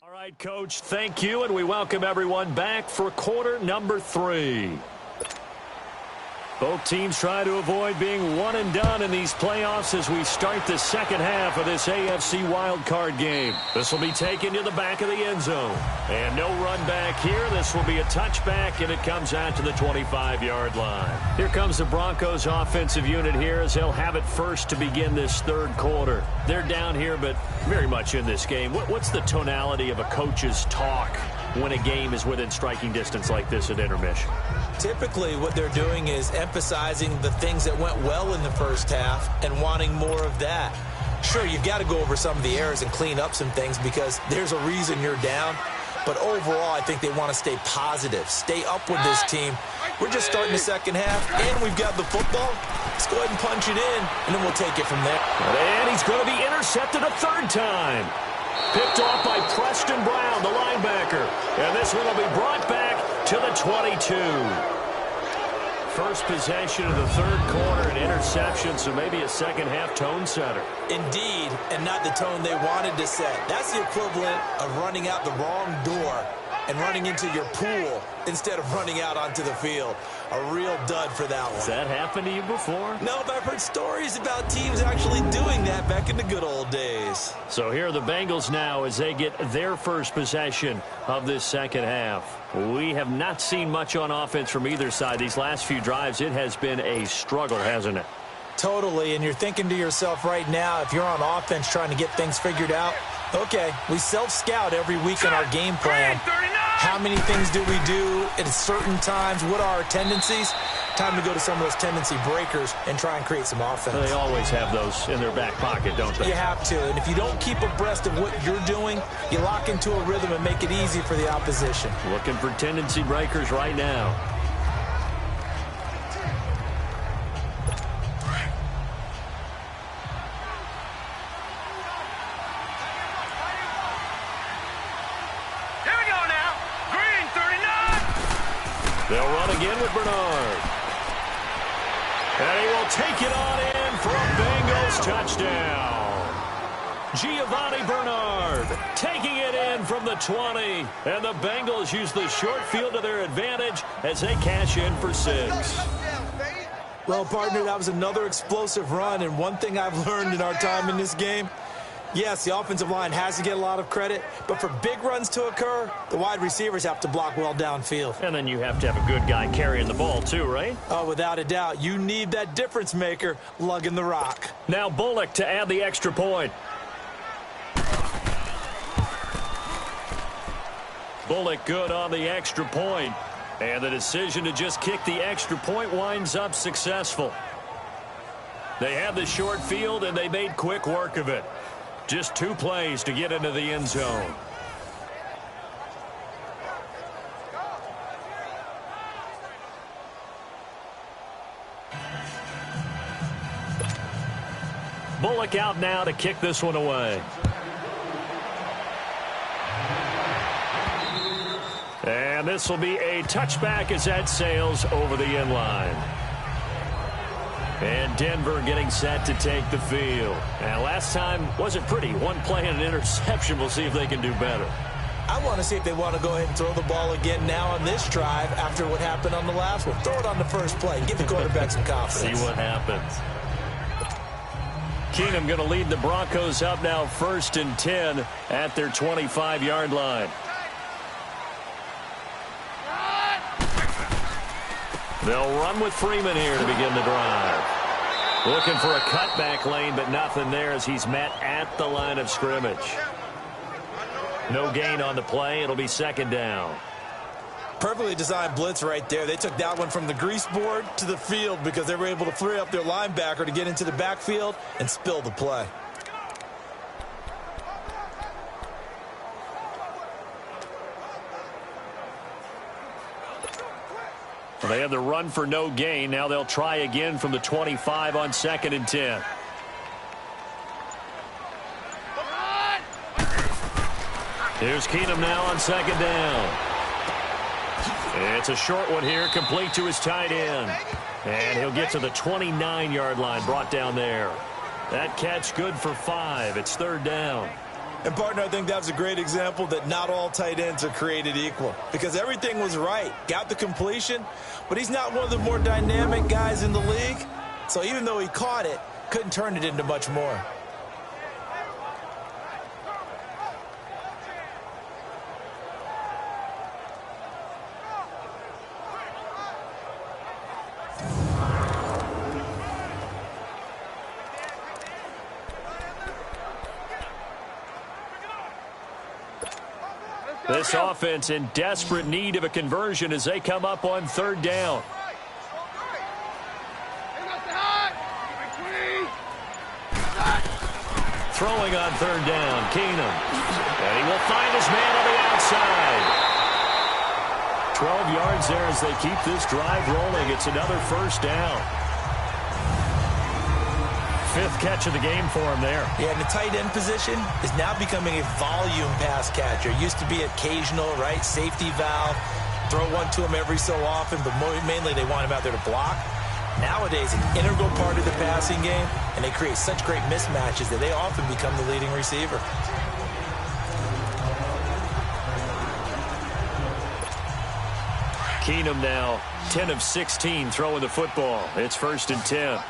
All right, Coach, thank you, and we welcome everyone back for quarter number 3. Both teams try to avoid being one and done in these playoffs as we start the second half of this AFC wildcard game. This will be taken to the back of the end zone. And no run back here. This will be a touchback, and it comes out to the 25-yard line. Here comes the Broncos offensive unit here as they'll have it first to begin this third quarter. They're down here, but very much in this game. What's the tonality of a coach's talk when a game is within striking distance like this at intermission? Typically, what they're doing is emphasizing the things that went well in the first half and wanting more of that. Sure, you've got to go over some of the errors and clean up some things because there's a reason you're down. But overall, I think they want to stay positive, stay up with this team. We're just starting the second half, and we've got the football. Let's go ahead and punch it in, and then we'll take it from there. And he's going to be intercepted a third time. Picked off by Preston Brown, the linebacker. And this one will be brought back to the 22. First possession of the third quarter, an interception, so maybe a second-half tone setter. Indeed, and not the tone they wanted to set. That's the equivalent of running out the wrong door and running into your pool instead of running out onto the field. A real dud for that one. Has that happened to you before? No, but I've heard stories about teams actually doing that back in the good old days. So here are the Bengals now as they get their first possession of this second half. We have not seen much on offense from either side. These last few drives, it has been a struggle, hasn't it? Totally, and you're thinking to yourself right now, if you're on offense trying to get things figured out, okay, we self-scout every week in our game plan. How many things do we do at certain times? What are our tendencies? Time to go to some of those tendency breakers and try and create some offense. They always have those in their back pocket, don't they? You have to, and if you don't keep abreast of what you're doing, you lock into a rhythm and make it easy for the opposition. Looking for tendency breakers right now. They'll run again with Bernard. And he will take it on in for a Bengals touchdown. Giovanni Bernard taking it in from the 20. And the Bengals use the short field to their advantage as they cash in for 6. Well, partner, that was another explosive run. And one thing I've learned in our time in this game, yes, the offensive line has to get a lot of credit, but for big runs to occur, the wide receivers have to block well downfield. And then you have to have a good guy carrying the ball too, right? Oh, without a doubt. You need that difference maker lugging the rock. Now Bullock to add the extra point. Bullock good on the extra point. And the decision to just kick the extra point winds up successful. They have the short field, and they made quick work of it. Just 2 plays to get into the end zone. Bullock out now to kick this one away. And this will be a touchback as that sails over the end line. And Denver getting set to take the field. And last time wasn't pretty. 1 play and an interception. We'll see if they can do better. I want to see if they want to go ahead and throw the ball again now on this drive after what happened on the last one. Throw it on the first play. Give the quarterback some confidence. See what happens. Keenum going to lead the Broncos up now 1st and 10 at their 25-yard line. They'll run with Freeman here to begin the drive. Looking for a cutback lane, but nothing there as he's met at the line of scrimmage. No gain on the play. It'll be 2nd down. Perfectly designed blitz right there. They took that one from the grease board to the field because they were able to free up their linebacker to get into the backfield and spill the play. Well, they have the run for no gain. Now they'll try again from the 25 on 2nd and 10. Here's Keenum now on 2nd down. It's a short one here, complete to his tight end. And he'll get to the 29-yard line, brought down there. That catch good for 5. It's 3rd down. And, partner, I think that's a great example that not all tight ends are created equal because everything was right. Got the completion, but he's not one of the more dynamic guys in the league. So even though he caught it, couldn't turn it into much more. This offense in desperate need of a conversion as they come up on third down. Throwing on third down, Keenum. And he will find his man on the outside. 12 yards there as they keep this drive rolling. It's another first down. Fifth catch of the game for him there. Yeah, and the tight end position is now becoming a volume pass catcher. Used to be occasional, right? Safety valve. Throw one to him every so often, but mainly they want him out there to block. Nowadays, an integral part of the passing game, and they create such great mismatches that they often become the leading receiver. Keenum now 10 of 16 throwing the football. It's 1st and 10.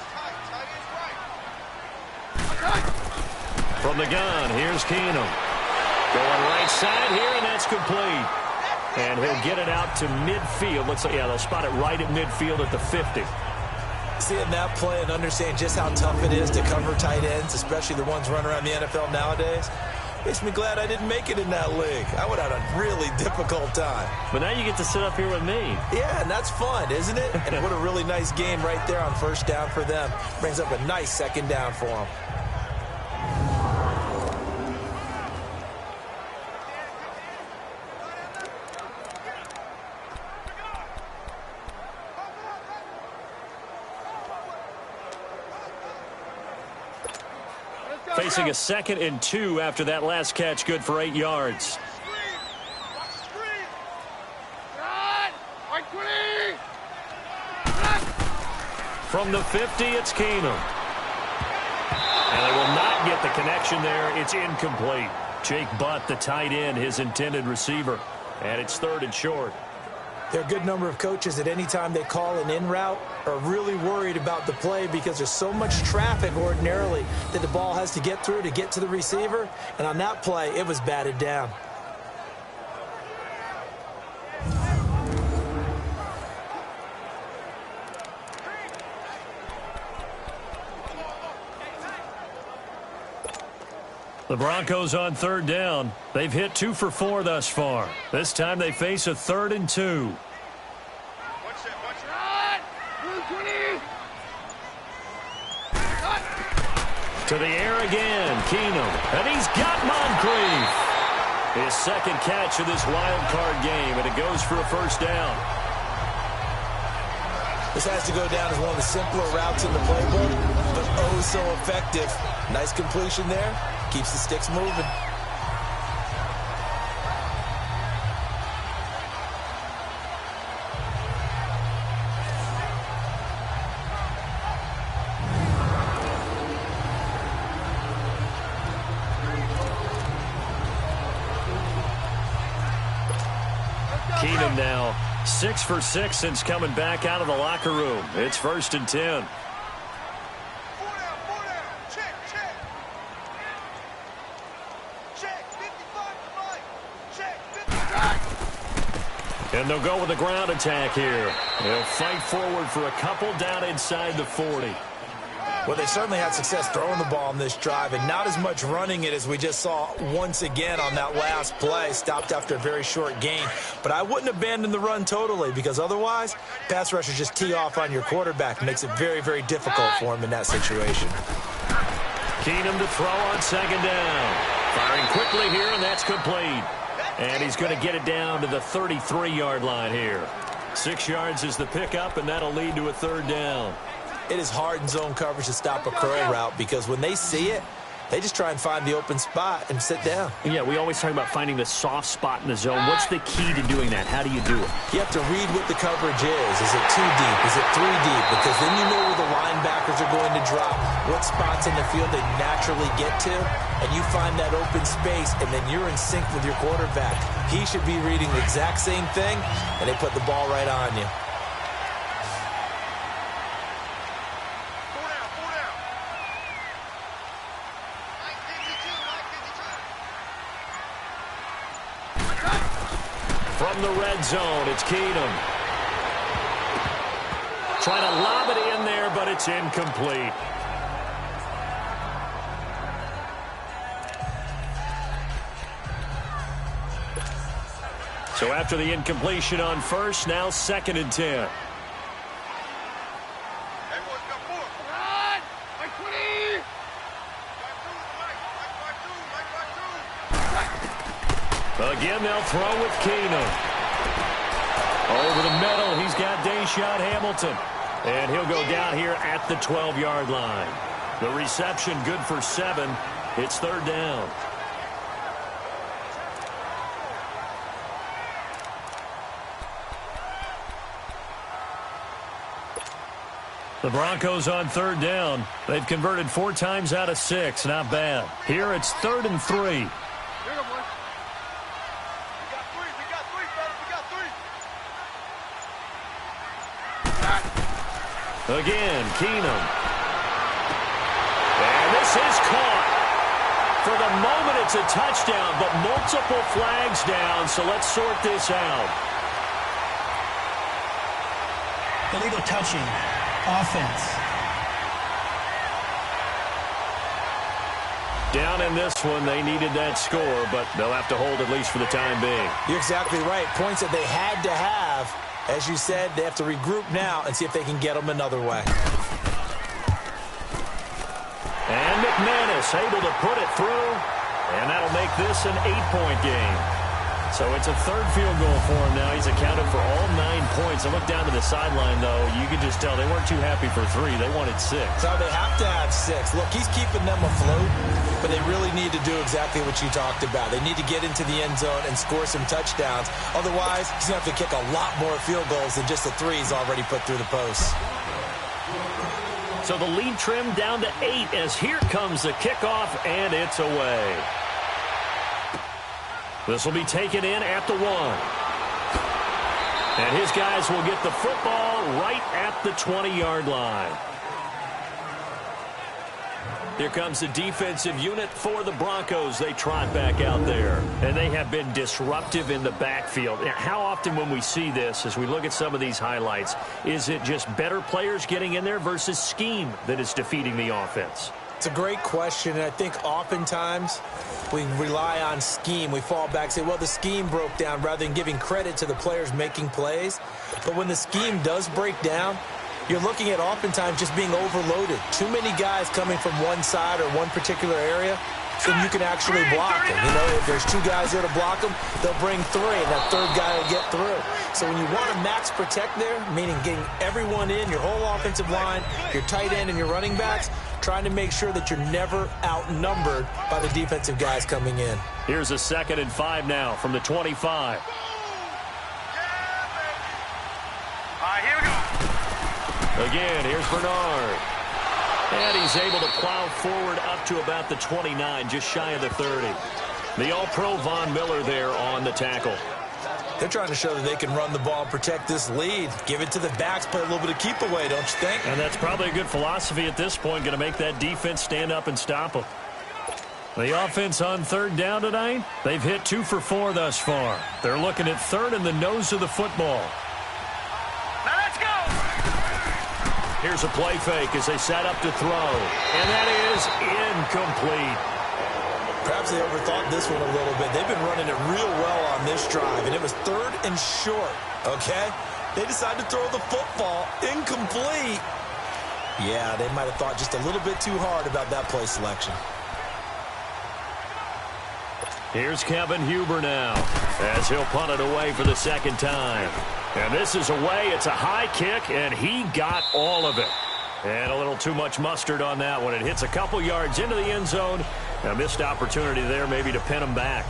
From the gun, here's Keenum. Going right side here, and that's complete. And he'll get it out to midfield. Looks like, yeah, they'll spot it right at midfield at the 50. Seeing that play and understand just how tough it is to cover tight ends, especially the ones running around the NFL nowadays, makes me glad I didn't make it in that league. I would have had a really difficult time. But now you get to sit up here with me. Yeah, and that's fun, isn't it? And what a really nice game right there on first down for them. Brings up a nice second down for them. Facing a 2nd and 2 after that last catch, good for 8 yards. From the 50, it's Keenum. And they will not get the connection there. It's incomplete. Jake Butt, the tight end, his intended receiver. And it's 3rd and short. There are a good number of coaches that any time they call an in route are really worried about the play because there's so much traffic ordinarily that the ball has to get through to get to the receiver. And on that play, it was batted down. The Broncos on 3rd down. They've hit 2 for 4 thus far. This time they face a 3rd and 2. To the air again, Keenum. And he's got Moncrief. His 2nd catch of this wild card game, and it goes for a first down. This has to go down as one of the simpler routes in the playbook, but oh so effective. Nice completion there. Keeps the sticks moving. Keenum now 6 for 6 since coming back out of the locker room. It's 1st and 10. And they'll go with the ground attack here. They'll fight forward for a couple down inside the 40. Well, they certainly had success throwing the ball in this drive and not as much running it as we just saw once again on that last play. Stopped after a very short gain. But I wouldn't abandon the run totally because otherwise, pass rushers just tee off on your quarterback. Makes it very, very difficult for him in that situation. Keenum to throw on 2nd down. Firing quickly here, and that's complete. And he's going to get it down to the 33-yard line here. 6 yards is the pickup, and that'll lead to a 3rd down. It is hard in zone coverage to stop a curl route because when they see it, They just try and find the open spot and sit down. Yeah, we always talk about finding the soft spot in the zone. What's the key to doing that? How do you do it? You have to read what the coverage is. Is it 2 deep? Is it 3 deep? Because then you know where the linebackers are going to drop, what spots in the field they naturally get to, and you find that open space, and then you're in sync with your quarterback. He should be reading the exact same thing, and they put the ball right on you. From the red zone, it's Keenum. Trying to lob it in there, but it's incomplete. So after the incompletion on first, now 2nd and 10. Again, they'll throw with Keenum. Over the middle, he's got Deshaun Hamilton. And he'll go down here at the 12-yard line. The reception good for 7. It's 3rd down. The Broncos on 3rd down. They've converted 4 times out of 6. Not bad. Here it's 3rd and 3. Again, Keenum. And this is caught. For the moment, it's a touchdown, but multiple flags down, so let's sort this out. Illegal touching. Offense. Down in this one, they needed that score, but they'll have to hold at least for the time being. You're exactly right. Points that they had to have. As you said, they have to regroup now and see if they can get them another way. And McManus able to put it through, and that'll make this an 8-point game. So it's a 3rd field goal for him now. He's accounted for all 9 points. I look down to the sideline, though. You can just tell they weren't too happy for 3. They wanted 6. So they have to have 6. Look, he's keeping them afloat, but they really need to do exactly what you talked about. They need to get into the end zone and score some touchdowns. Otherwise, he's going to have to kick a lot more field goals than just the 3 he's already put through the posts. So the lead trimmed down to 8 as here comes the kickoff, and it's away. This will be taken in at the 1. And his guys will get the football right at the 20-yard line. Here comes the defensive unit for the Broncos. They trot back out there. And they have been disruptive in the backfield. Now, how often when we see this, as we look at some of these highlights, is it just better players getting in there versus scheme that is defeating the offense? It's a great question, and I think oftentimes we rely on scheme. We fall back and say, well, the scheme broke down rather than giving credit to the players making plays. But when the scheme does break down, you're looking at oftentimes just being overloaded. Too many guys coming from one side or one particular area, then you can actually block them. You know, if there's 2 guys there to block them, they'll bring 3, and that 3rd guy will get through. So when you want to max protect there, meaning getting everyone in, your whole offensive line, your tight end and your running backs, trying to make sure that you're never outnumbered by the defensive guys coming in. Here's a 2nd and 5 now from the 25. Here we go. Again, here's Bernard. And he's able to plow forward up to about the 29, just shy of the 30. The All-Pro Von Miller there on the tackle. They're trying to show that they can run the ball and protect this lead. Give it to the backs, play a little bit of keep away, don't you think? And that's probably a good philosophy at this point, going to make that defense stand up and stop them. The offense on 3rd down tonight, they've hit 2 for 4 thus far. They're looking at 3rd in the nose of the football. Now let's go. Here's a play fake as they set up to throw. And that is incomplete. Perhaps they overthought this one a little bit. They've been running it real well on this drive, and it was 3rd and short, okay? They decided to throw the football incomplete. Yeah, they might have thought just a little bit too hard about that play selection. Here's Kevin Huber now as he'll punt it away for the 2nd time. And this is away. It's a high kick, and he got all of it. And a little too much mustard on that one. It hits a couple yards into the end zone. A missed opportunity there maybe to pin them back.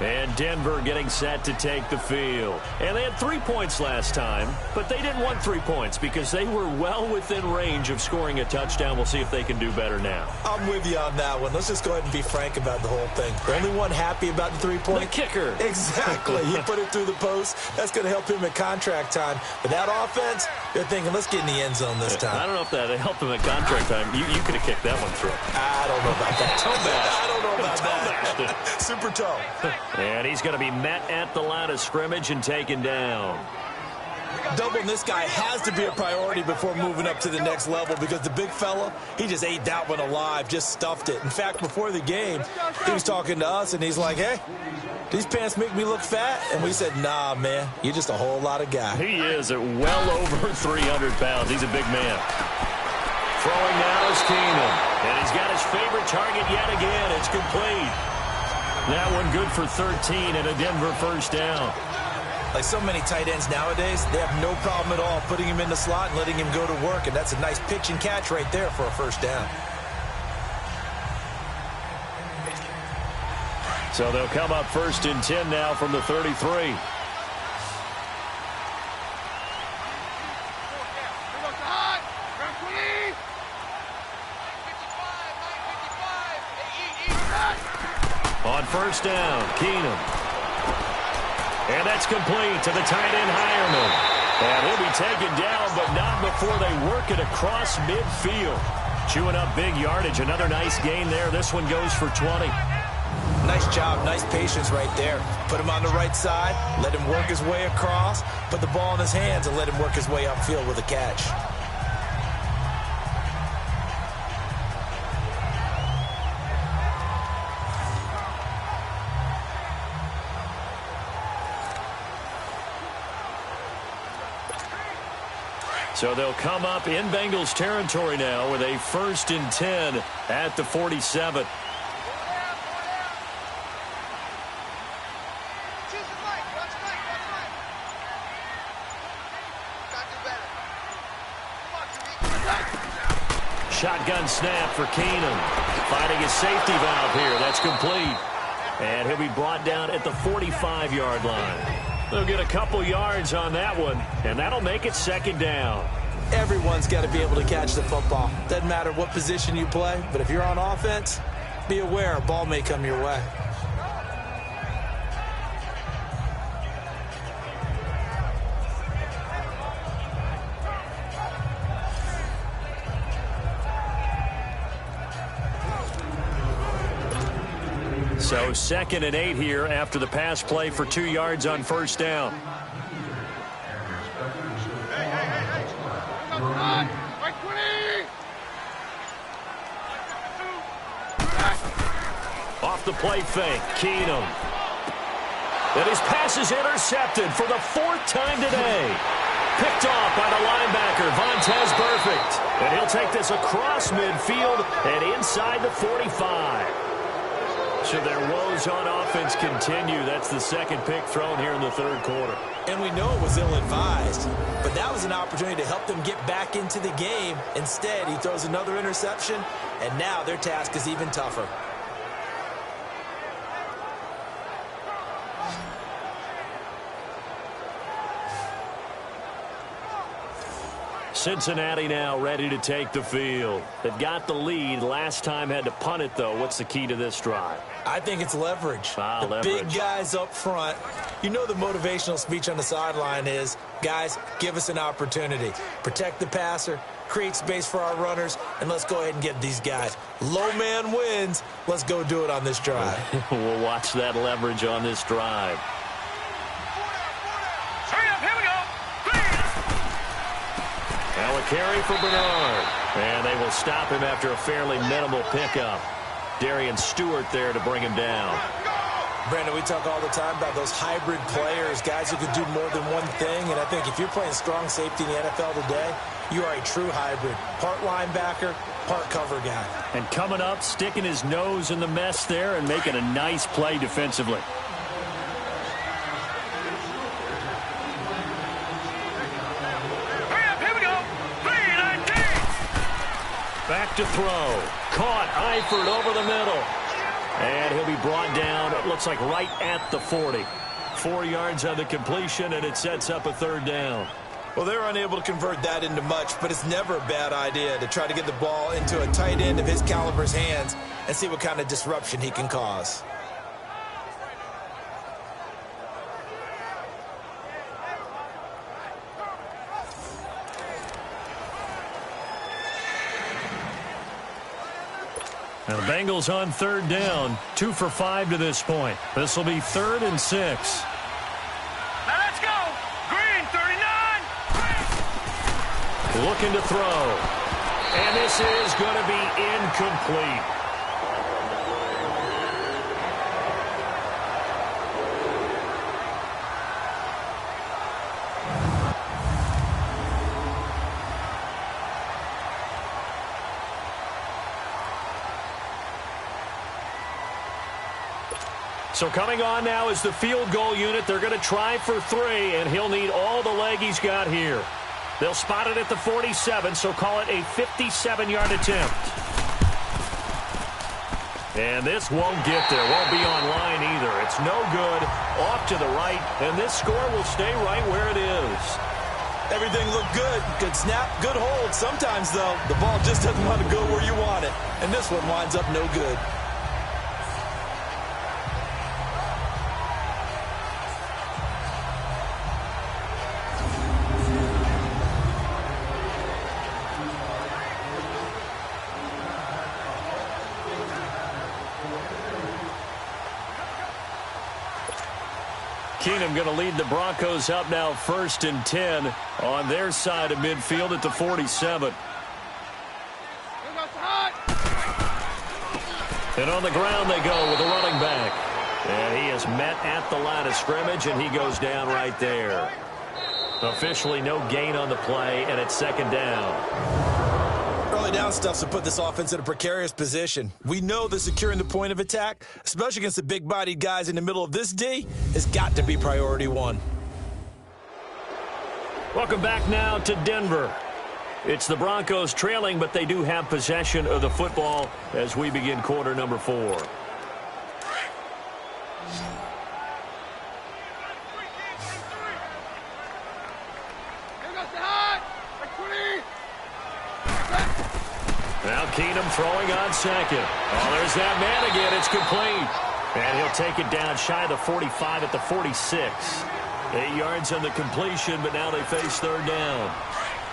And Denver getting set to take the field. And they had 3 points last time, but they didn't want 3 points because they were well within range of scoring a touchdown. We'll see if they can do better now. I'm with you on that one. Let's just go ahead and be frank about the whole thing. The only one happy about the 3-point? The kicker. Exactly. He put it through the post. That's going to help him at contract time. But that offense, they're thinking, let's get in the end zone this time. I don't know if that helped him at contract time. You could have kicked that one through. I don't know about that. Toe bash. I don't know about that. Super toe. And he's going to be met at the line of scrimmage and taken down. Doubling this guy has to be a priority before moving up to the next level because the big fella, he just ate that one alive, just stuffed it. In fact, before the game, he was talking to us, and he's like, hey, these pants make me look fat? And we said, nah, man, you're just a whole lot of guy. He is at well over 300 pounds. He's a big man. Throwing now is Keenum. And he's got his favorite target yet again. It's complete. That one good for 13 and a Denver first down. Like so many tight ends nowadays, they have no problem at all putting him in the slot and letting him go to work. And that's a nice pitch and catch right there for a first down. So they'll come up 1st and 10 now from the 33. On first down, Keenum. And that's complete to the tight end, Hireman. And he'll be taken down, but not before they work it across midfield. Chewing up big yardage. Another nice gain there. This one goes for 20. Nice job, nice patience right there. Put him on the right side, let him work his way across, put the ball in his hands, and let him work his way upfield with a catch. So they'll come up in Bengals territory now with a 1st and 10 at the 47. Shotgun snap for Keenum. Finding his safety valve here. That's complete. And he'll be brought down at the 45-yard line. They'll get a couple yards on that one, and that'll make it 2nd down. Everyone's got to be able to catch the football. Doesn't matter what position you play, but if you're on offense, be aware a ball may come your way. So 2nd and 8 here after the pass play for 2 yards on first down. Off the play fake, Keenum. And his pass is intercepted for the 4th time today. Picked off by the linebacker, Vontaze Burfict. And he'll take this across midfield and inside the 45. So their woes on offense continue. That's the 2nd pick thrown here in the 3rd quarter. And we know it was ill-advised, but that was an opportunity to help them get back into the game. Instead, he throws another interception, and now their task is even tougher. Cincinnati now ready to take the field. They've got the lead. Last time had to punt it, though. What's the key to this drive? I think it's leverage. Leverage. Big guys up front. You know the motivational speech on the sideline is, guys, give us an opportunity. Protect the passer, create space for our runners, and let's go ahead and get these guys. Low man wins. Let's go do it on this drive. We'll watch that leverage on this drive. Now a carry for Bernard. And they will stop him after a fairly minimal pickup. Darian Stewart there to bring him down. Brandon, we talk all the time about those hybrid players, guys who could do more than one thing. And I think if you're playing strong safety in the NFL today, you are a true hybrid. Part linebacker, part cover guy. And coming up, sticking his nose in the mess there and making a nice play defensively. back to throw. Caught. Eifert over the middle. And he'll be brought down, it looks like right at the 40. 4 yards on the completion, and it sets up a third down. Well, they're unable to convert that into much, but it's never a bad idea to try to get the ball into a tight end of his caliber's hands and see what kind of disruption he can cause. Now the Bengals on third down, 2 for 5 to this point. This will be 3rd and 6. Now let's go. Green, 39. Looking to throw. And this is going to be incomplete. So coming on now is the field goal unit. They're going to try for 3, and he'll need all the leg he's got here. They'll spot it at the 47, so call it a 57-yard attempt. And this won't get there. Won't be on line either. It's no good. Off to the right, and this score will stay right where it is. Everything looked good. Good snap, good hold. Sometimes, though, the ball just doesn't want to go where you want it. And this one winds up no good. Keenum going to lead the Broncos up now 1st and 10 on their side of midfield at the 47. And on the ground they go with the running back. And he is met at the line of scrimmage, and he goes down right there. Officially no gain on the play, and it's 2nd down. Early down stuff to put this offense in a precarious position. We know that securing the point of attack, especially against the big-bodied guys in the middle of this D, has got to be priority 1. Welcome back now to Denver. It's the Broncos trailing, but they do have possession of the football as we begin quarter number 4. Now Keenum throwing on 2nd. Oh, there's that man again. It's complete. And he'll take it down shy of the 45 at the 46. 8 yards on the completion, but now they face 3rd down.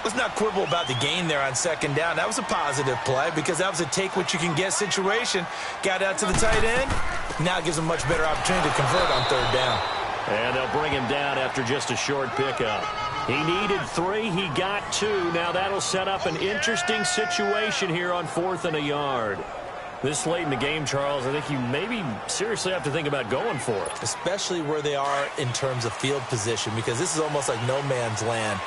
Let's not quibble about the gain there on 2nd down. That was a positive play because that was a take-what-you-can-get situation. Got out to the tight end. Now it gives them much better opportunity to convert on 3rd down. And they'll bring him down after just a short pickup. He needed 3. He got 2. Now that'll set up an interesting situation here on 4th and a yard. This late in the game, Charles, I think you maybe seriously have to think about going for it. Especially where they are in terms of field position, because this is almost like no man's land.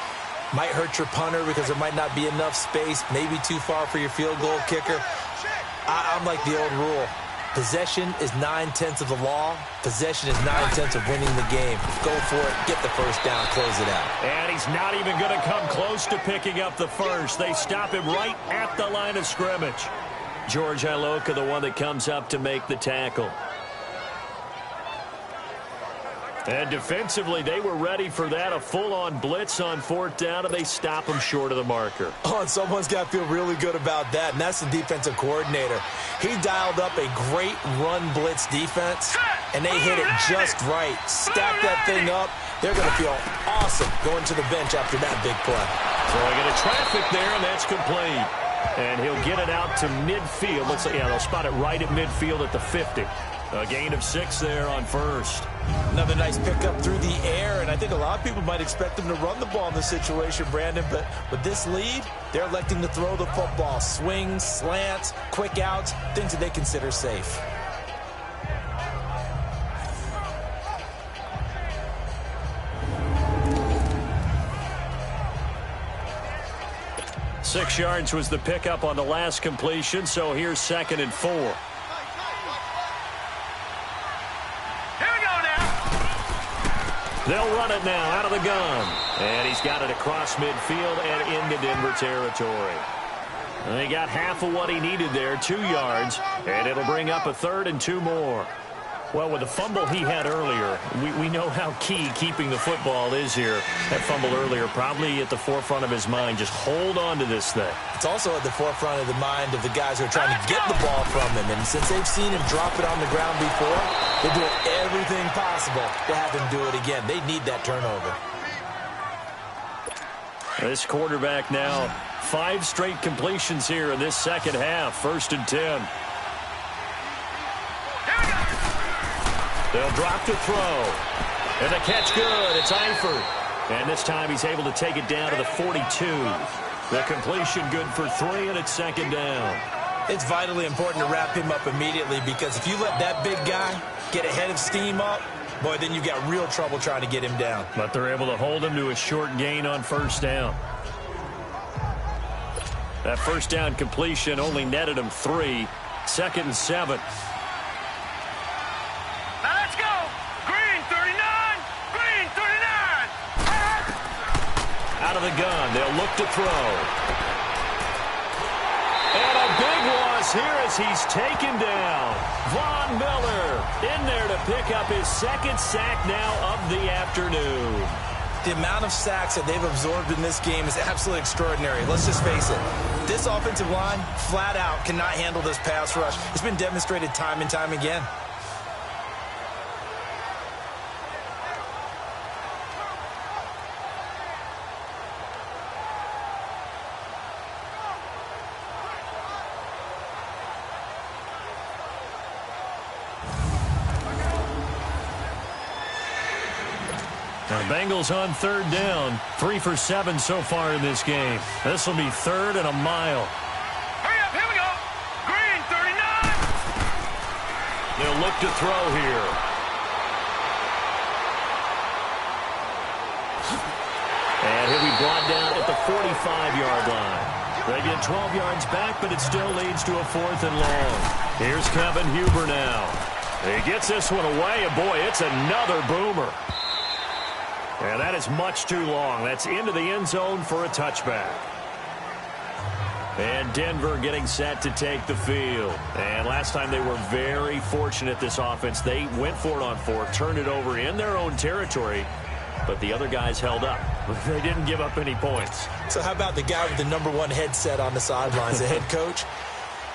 Might hurt your punter because there might not be enough space, maybe too far for your field goal kicker. I'm like the old rule. Possession is 9/10 of the law. Possession is 9/10 of winning the game. Go for it. Get the first down. Close it out. And he's not even going to come close to picking up the first. They stop him right at the line of scrimmage. George Iloka, the one that comes up to make the tackle. And defensively, they were ready for that. A full-on blitz on 4th down, and they stop him short of the marker. Oh, and someone's got to feel really good about that, and that's the defensive coordinator. He dialed up a great run blitz defense, and they hit it just right. Stack that thing up. They're going to feel awesome going to the bench after that big play. Throwing into traffic there, and that's complete. And he'll get it out to midfield. Looks like, yeah, they'll spot it right at midfield at the 50. A gain of 6 there on 1st. Another nice pickup through the air, and I think a lot of people might expect them to run the ball in this situation, Brandon, but with this lead, they're electing to throw the football. Swings, slants, quick outs, things that they consider safe. Six yards was the pickup on the last completion, so here's 2nd and 4. They'll run it now out of the gun. And he's got it across midfield and into Denver territory. And he got half of what he needed there, 2 yards, and it'll bring up a 3rd and 2 more. Well, with the fumble he had earlier, we know how key keeping the football is here. That fumble earlier probably at the forefront of his mind. Just hold on to this thing. It's also at the forefront of the mind of the guys who are trying to get the ball from him. And since they've seen him drop it on the ground before, they're doing everything possible to have him do it again. They need that turnover. This quarterback now, 5 straight completions here in this second half. 1st and 10. They'll drop to throw. And the catch good. It's Eifert. And this time he's able to take it down to the 42. The completion good for 3, and it's 2nd down. It's vitally important to wrap him up immediately, because if you let that big guy get ahead of steam up, boy, then you've got real trouble trying to get him down. But they're able to hold him to a short gain on 1st down. That 1st down completion only netted him 3. 2nd and 7. Now let's go. Green 39. Green 39. Out of the gun. They'll look to throw. And a big loss here as he's taken down. Von Miller in there to pick up his 2nd sack now of the afternoon. The amount of sacks that they've absorbed in this game is absolutely extraordinary. Let's just face it. This offensive line, flat out, cannot handle this pass rush. It's been demonstrated time and time again. Now, Bengals on 3rd down. 3 for 7 so far in this game. This will be 3rd and a mile. Hurry up, here we go. Green 39. They'll look to throw here. And he'll be brought down at the 45-yard line. They get 12 yards back, but it still leads to a 4th and long. Here's Kevin Huber now. He gets this one away, and boy, it's another boomer. And that is much too long. That's into the end zone for a touchback. And Denver getting set to take the field. And last time they were very fortunate, this offense. They went for it on 4th, turned it over in their own territory, but the other guys held up. They didn't give up any points. So how about the guy with the #1 headset on the sidelines, the head coach?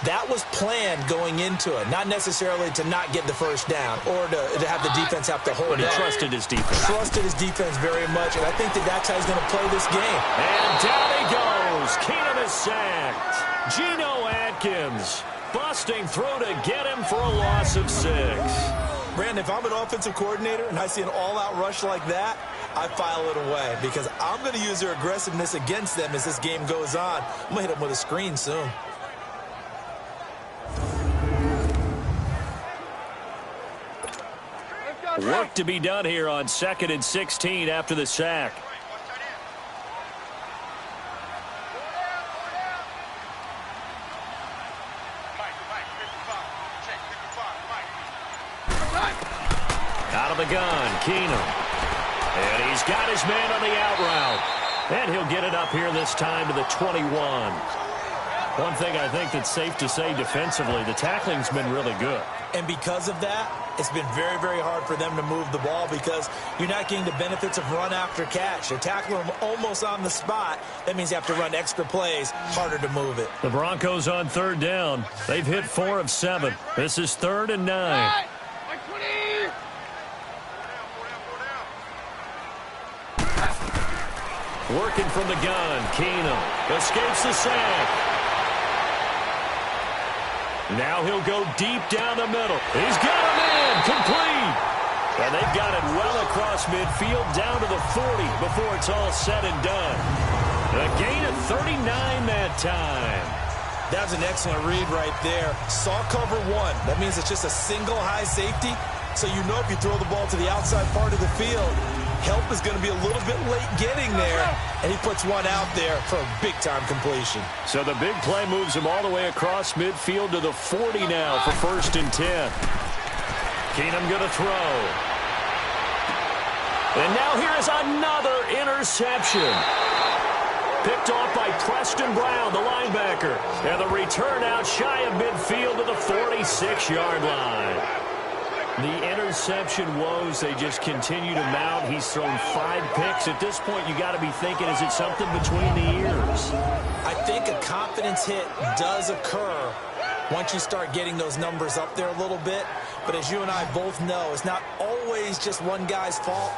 That was planned going into it, not necessarily to not get the 1st down or to have the defense have to hold But he up. trusted his defense. Trusted his defense very much, and I think that's how he's going to play this game. And down he goes. Keenum is sacked. Geno Atkins busting through to get him for a loss of 6. Brandon, if I'm an offensive coordinator and I see an all-out rush like that, I file it away, because I'm going to use their aggressiveness against them as this game goes on. I'm going to hit them with a screen soon. Work to be done here on 2nd and 16 after the sack. Out of the gun, Keenum. And he's got his man on the out route. And he'll get it up here this time to the 21. One thing I think that's safe to say defensively, the tackling's been really good. And because of that, it's been very, very hard for them to move the ball, because you're not getting the benefits of run after catch. They're tackling them almost on the spot. That means you have to run extra plays, harder to move it. The Broncos on 3rd down. They've hit 4 of 7. This is 3rd and 9. Working from the gun, Keenum escapes the sack. Now he'll go deep down the middle. He's got a man, complete. And they've got it well across midfield down to the 40 before it's all said and done. A gain of 39 that time. That was an excellent read right there. Saw cover 1. That means it's just a single high safety. So you know if you throw the ball to the outside part of the field, help is going to be a little bit late getting there. And he puts one out there for a big-time completion. So the big play moves him all the way across midfield to the 40 now for 1st and 10. Keenum going to throw. And now here's another interception. picked off by Preston Brown, the linebacker. And the return out shy of midfield to the 46-yard line. The interception woes, they just continue to mount. He's thrown 5 picks. At this point, you got to be thinking, is it something between the ears? I think a confidence hit does occur once you start getting those numbers up there a little bit. But as you and I both know, it's not always just one guy's fault.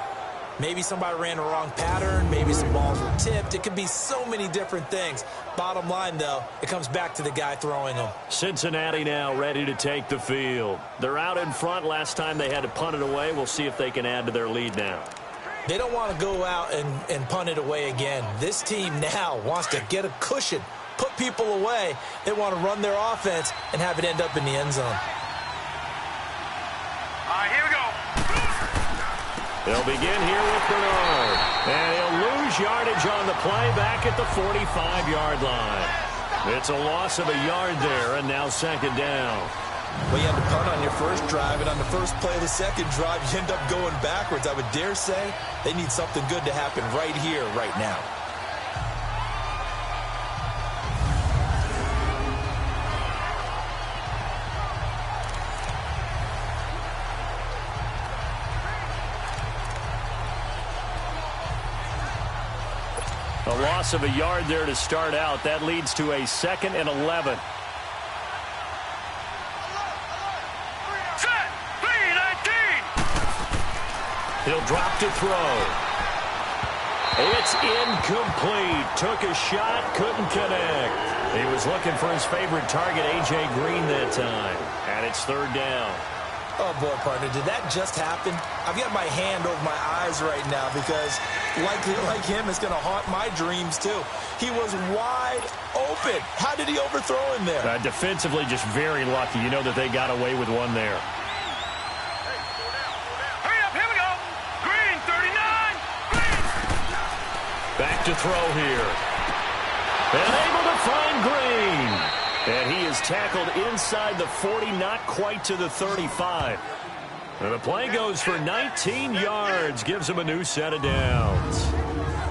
Maybe somebody ran the wrong pattern. Maybe some balls were tipped. It could be so many different things. Bottom line, though, it comes back to the guy throwing them. Cincinnati now ready to take the field. They're out in front. Last time they had to punt it away. We'll see if they can add to their lead now. They don't want to go out and punt it away again. This team now wants to get a cushion, put people away. They want to run their offense and have it end up in the end zone. All right, here we go. They'll begin here with Bernard. And he'll lose yardage on the play back at the 45-yard line. It's a loss of a yard there, and now second down. Well, you had to punt on your first drive, and on the first play of the second drive, you end up going backwards. I would dare say they need something good to happen right here, right now. A loss of a yard there to start out. That leads to a 2nd and 11. Set. 3-19. He'll drop to throw. It's incomplete. Took a shot, couldn't connect. He was looking for his favorite target, A.J. Green, that time. And it's third down. Oh, boy, partner, did that just happen? I've got my hand over my eyes right now because, like him, it's going to haunt my dreams, too. He was wide open. How did he overthrow him there? Defensively, just very lucky. You know that they got away with one there. Hurry up, here we go. Green, 39. Green. Back to throw here. And able to find Green. And he is tackled inside the 40, not quite to the 35. And the play goes for 19 yards, gives him a new set of downs.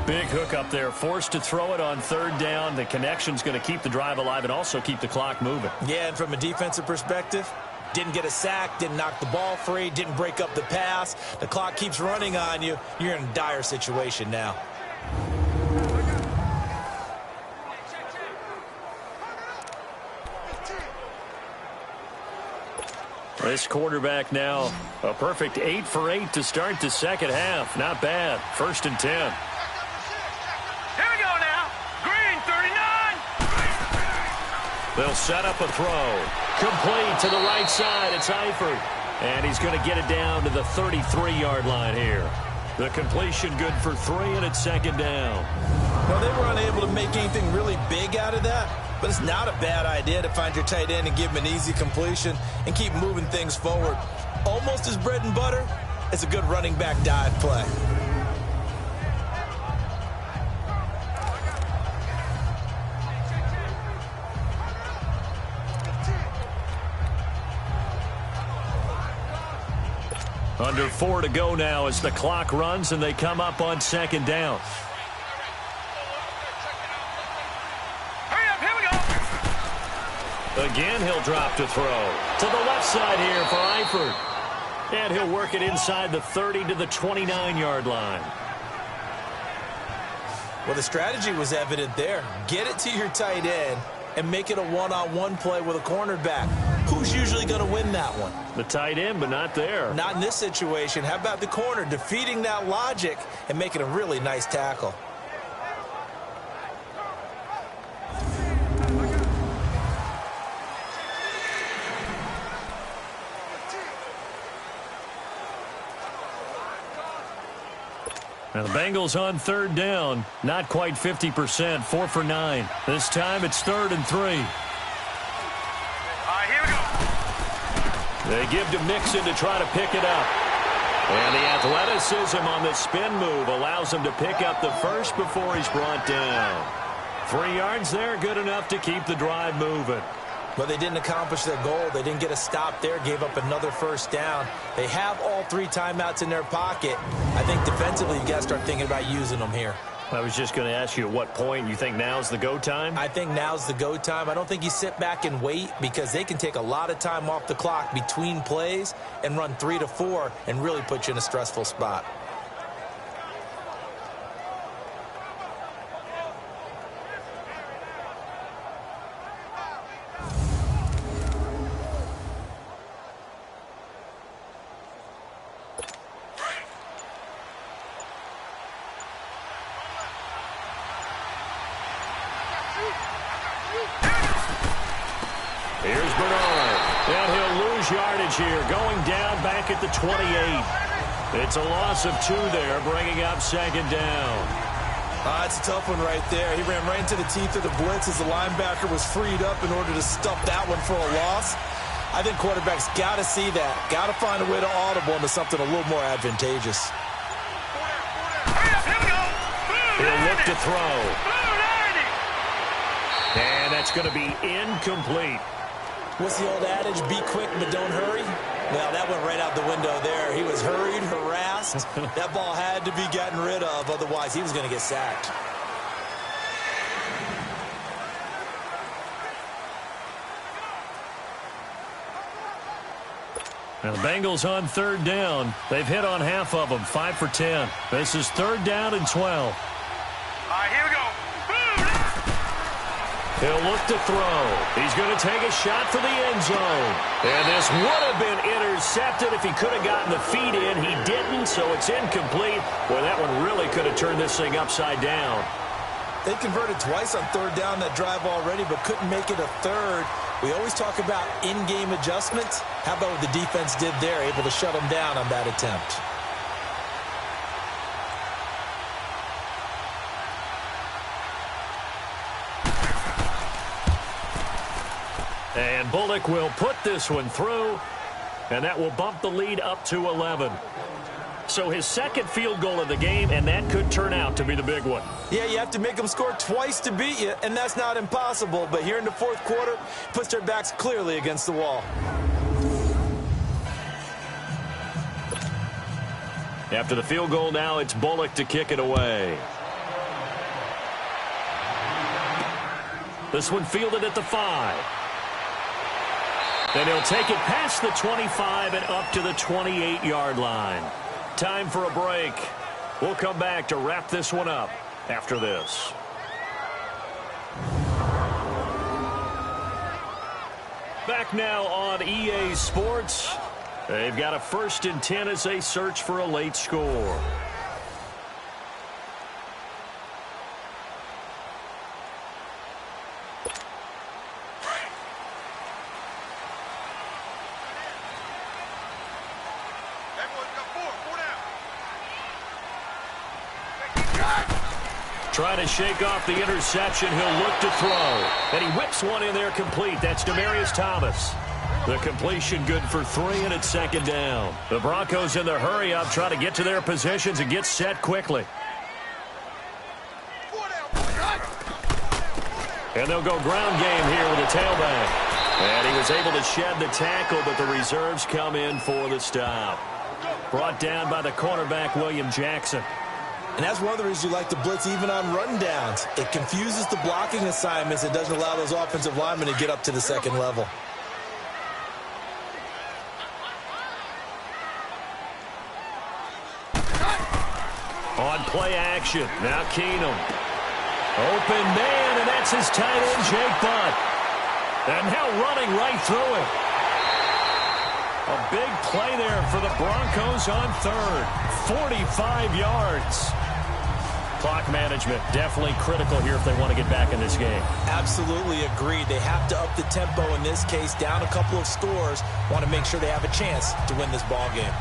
Big hook up there, forced to throw it on third down. The connection's going to keep the drive alive and also keep the clock moving. Yeah, and from a defensive perspective, didn't get a sack, didn't knock the ball free, didn't break up the pass. The clock keeps running on you. You're in a dire situation now. This quarterback now, a perfect 8 for 8 to start the second half. Not bad. 1st and 10. Here we go now. Green, 39. They'll set up a throw. Complete to the right side. It's Eifert. And he's going to get it down to the 33-yard line here. The completion good for 3, and it's second down. Well, they were unable to make anything really big out of that. But it's not a bad idea to find your tight end and give him an easy completion and keep moving things forward. Almost as bread and butter as a good running back dive play. Under 4 to go now as the clock runs and they come up on second down. Again, he'll drop to throw. To the left side here for Eifert. And he'll work it inside the 30 to the 29-yard line. Well, the strategy was evident there. Get it to your tight end and make it a one-on-one play with a cornerback. Who's usually going to win that one? The tight end, but not there. Not in this situation. How about the corner defeating that logic and making a really nice tackle? Now the Bengals on third down, not quite 50%, 4 for 9. This time it's 3rd and 3. All right, here we go. They give to Mixon to try to pick it up. And the athleticism on the spin move allows him to pick up the first before he's brought down. 3 yards there, good enough to keep the drive moving. But they didn't accomplish their goal. They didn't get a stop there, gave up another first down. They have all 3 timeouts in their pocket. I think defensively, you got to start thinking about using them here. I was just going to ask you at what point you think now's the go time? I think now's the go time. I don't think you sit back and wait because they can take a lot of time off the clock between plays and run 3 to 4 and really put you in a stressful spot. Here's Bernard. And he'll lose yardage here, going down back at the 28. It's a loss of 2 there, bringing up second down. It's a tough one right there. He ran right into the teeth of the blitz as the linebacker was freed up in order to stuff that one for a loss. I think quarterbacks got to see that. Got to find a way to audible into something a little more advantageous. He'll look to throw. And that's going to be incomplete. What's the old adage? Be quick, but don't hurry? Well, that went right out the window there. He was hurried, harassed. That ball had to be gotten rid of, otherwise he was going to get sacked. And the Bengals on third down. They've hit on half of them, 5 for 10. This is third down and 12. All right, here we go. He'll look to throw. He's going to take a shot for the end zone. And this would have been intercepted if he could have gotten the feet in. He didn't, so it's incomplete. Boy, that one really could have turned this thing upside down. They converted twice on third down that drive already, but couldn't make it a third. We always talk about in-game adjustments. How about what the defense did there, able to shut them down on that attempt? And Bullock will put this one through, and that will bump the lead up to 11. So his second field goal of the game, and that could turn out to be the big one. Yeah, you have to make them score twice to beat you, and that's not impossible. But here in the fourth quarter, puts their backs clearly against the wall. After the field goal now, it's Bullock to kick it away. This one fielded at the 5. Then he'll take it past the 25 and up to the 28-yard line. Time for a break. We'll come back to wrap this one up after this. Back now on EA Sports. They've got a 1st and 10 as they search for a late score. Trying to shake off the interception. He'll look to throw. And he whips one in there complete. That's Demaryius Thomas. The completion good for 3, and it's second down. The Broncos in the hurry-up try to get to their positions and get set quickly. And they'll go ground game here with a tailback. And he was able to shed the tackle, but the reserves come in for the stop. Brought down by the cornerback, William Jackson. And that's one of the reasons you like to blitz even on rundowns. It confuses the blocking assignments. It doesn't allow those offensive linemen to get up to the second level. On play action, now Keenum. Open man, and that's his tight end, Jake Butt. And now running right through it. A big play there for the Broncos on third. 45 yards. Clock management definitely critical here if they want to get back in this game. Absolutely agreed. They have to up the tempo in this case, down a couple of scores. Want to make sure they have a chance to win this ball game.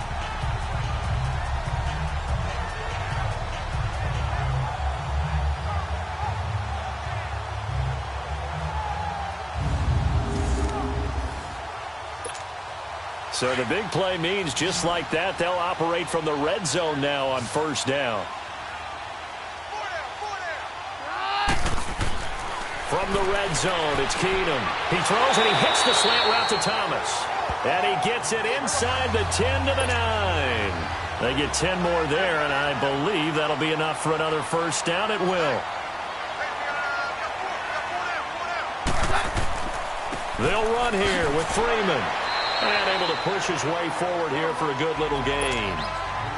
So the big play means just like that, they'll operate from the red zone now on first down. From the red zone, it's Keenum. He throws and he hits the slant route to Thomas. And he gets it inside the 10 to the 9. They get 10 more there, and I believe that'll be enough for another first down. It will. They'll run here with Freeman. And able to push his way forward here for a good little gain.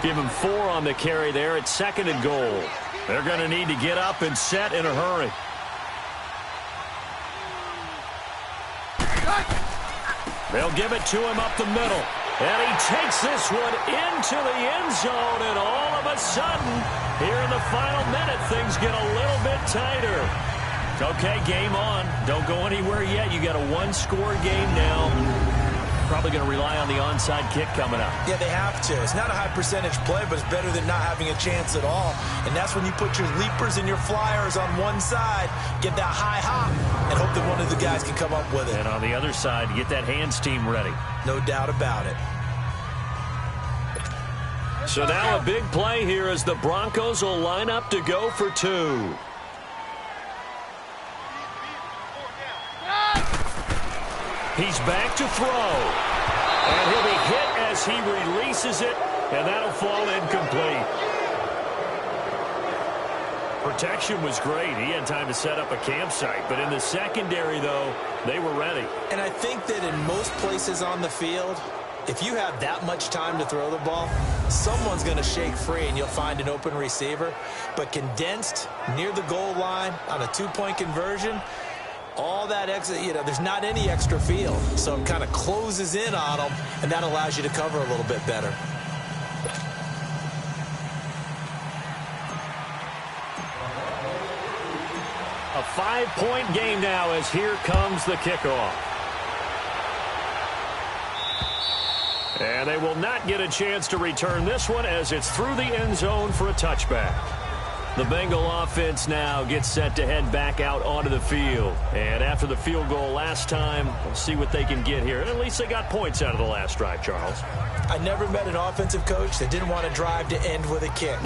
Give him 4 on the carry there at 2nd and goal. They're going to need to get up and set in a hurry. They'll give it to him up the middle. And he takes this one into the end zone. And all of a sudden, here in the final minute, things get a little bit tighter. Okay, game on. Don't go anywhere yet. You got a one-score game now. Probably going to rely on the onside kick coming up. Yeah, they have to. It's not a high percentage play, but it's better than not having a chance at all. And that's when you put your leapers and your flyers on one side, get that high hop, and hope that one of the guys can come up with it. And on the other side, get that hands team ready. No doubt about it. So now a big play here as the Broncos will line up to go for 2. He's back to throw. And he'll be hit as he releases it, and that'll fall incomplete. Protection was great. He had time to set up a campsite. But in the secondary, though, they were ready. And I think that in most places on the field, if you have that much time to throw the ball, someone's going to shake free and you'll find an open receiver. But condensed near the goal line on a 2-point conversion, all that extra, there's not any extra field. So it kind of closes in on them, and that allows you to cover a little bit better. A 5-point game now as here comes the kickoff. And they will not get a chance to return this one as it's through the end zone for a touchback. The Bengal offense now gets set to head back out onto the field. And after the field goal last time, we'll see what they can get here. And at least they got points out of the last drive, Charles. I never met an offensive coach that didn't want to drive to end with a kick.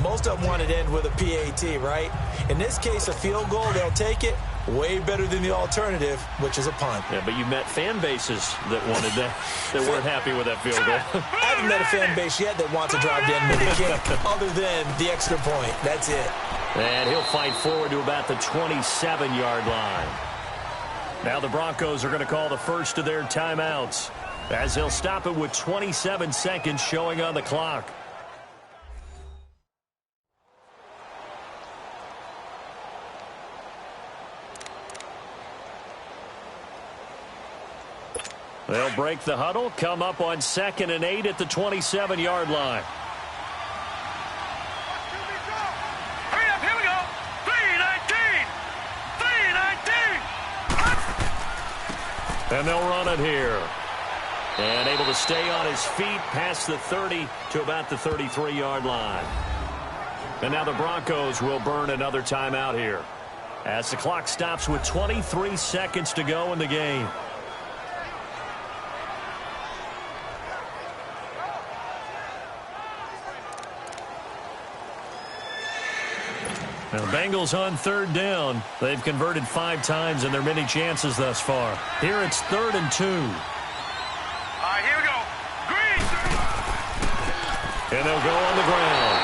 Most of them wanted to end with a PAT, right? In this case, a field goal, they'll take it. Way better than the alternative, which is a punt. Yeah, but you met fan bases that wanted that, that weren't happy with that field goal. I haven't met a fan base yet that wants to drive to end with a kick other than the extra point. That's it. And he'll fight forward to about the 27-yard line. Now the Broncos are going to call the first of their timeouts as they'll stop it with 27 seconds showing on the clock. They'll break the huddle, come up on 2nd and 8 at the 27-yard line. Hurry up, here we go. 3-19. 3-19. And they'll run it here. And able to stay on his feet past the 30 to about the 33-yard line. And now the Broncos will burn another timeout here as the clock stops with 23 seconds to go in the game. Now, the Bengals on 3rd down. They've converted 5 times in their many chances thus far. Here it's 3rd and 2. All right, here we go. Green. And they'll go on the ground.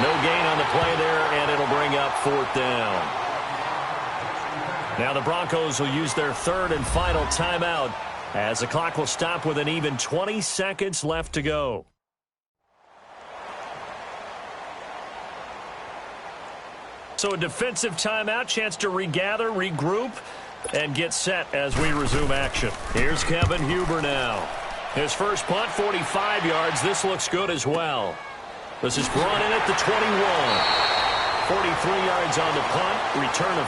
No gain on the play there, and it'll bring up 4th down. Now the Broncos will use their 3rd and final timeout as the clock will stop with an even 20 seconds left to go. So a defensive timeout, chance to regather, regroup, and get set as we resume action. Here's Kevin Huber now. His first punt, 45 yards. This looks good as well. This is brought in at the 21. 43 yards on the punt, return of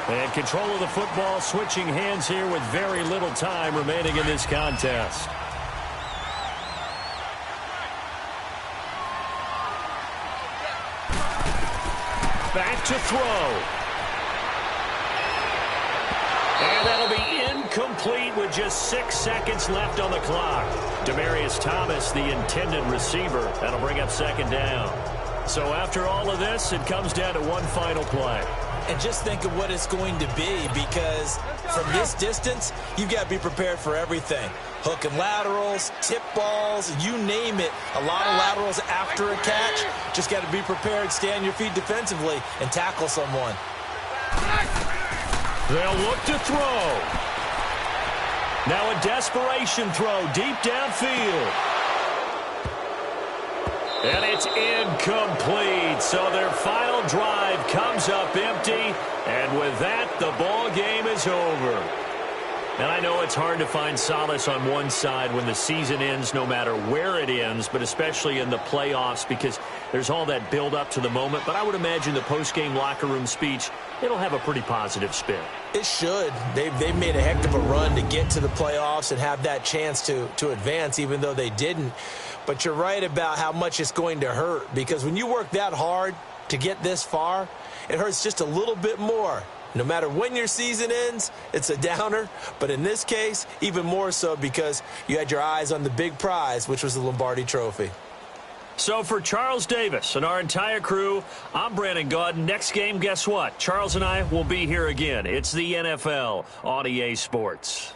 4. And control of the football, switching hands here with very little time remaining in this contest. Back to throw. And that'll be incomplete with just 6 seconds left on the clock. Demaryius Thomas, the intended receiver. That'll bring up 2nd down. So after all of this, it comes down to one final play. And just think of what it's going to be, because from this distance, you've got to be prepared for everything. Hook and laterals, tip balls, you name it. A lot of laterals after a catch. Just got to be prepared, stay on your feet defensively, and tackle someone. They'll look to throw. Now a desperation throw deep downfield. And it's incomplete. So their final drive comes up empty. And with that, the ball game is over. And I know it's hard to find solace on one side when the season ends, no matter where it ends, but especially in the playoffs, because there's all that build up to the moment. But I would imagine the post-game locker room speech, it'll have a pretty positive spin. It should. They've made a heck of a run to get to the playoffs and have that chance to advance, even though they didn't. But you're right about how much it's going to hurt, because when you work that hard to get this far, it hurts just a little bit more. No matter when your season ends, it's a downer. But in this case, even more so, because you had your eyes on the big prize, which was the Lombardi Trophy. So for Charles Davis and our entire crew, I'm Brandon Gaudin. Next game, guess what? Charles and I will be here again. It's the NFL on EA Sports.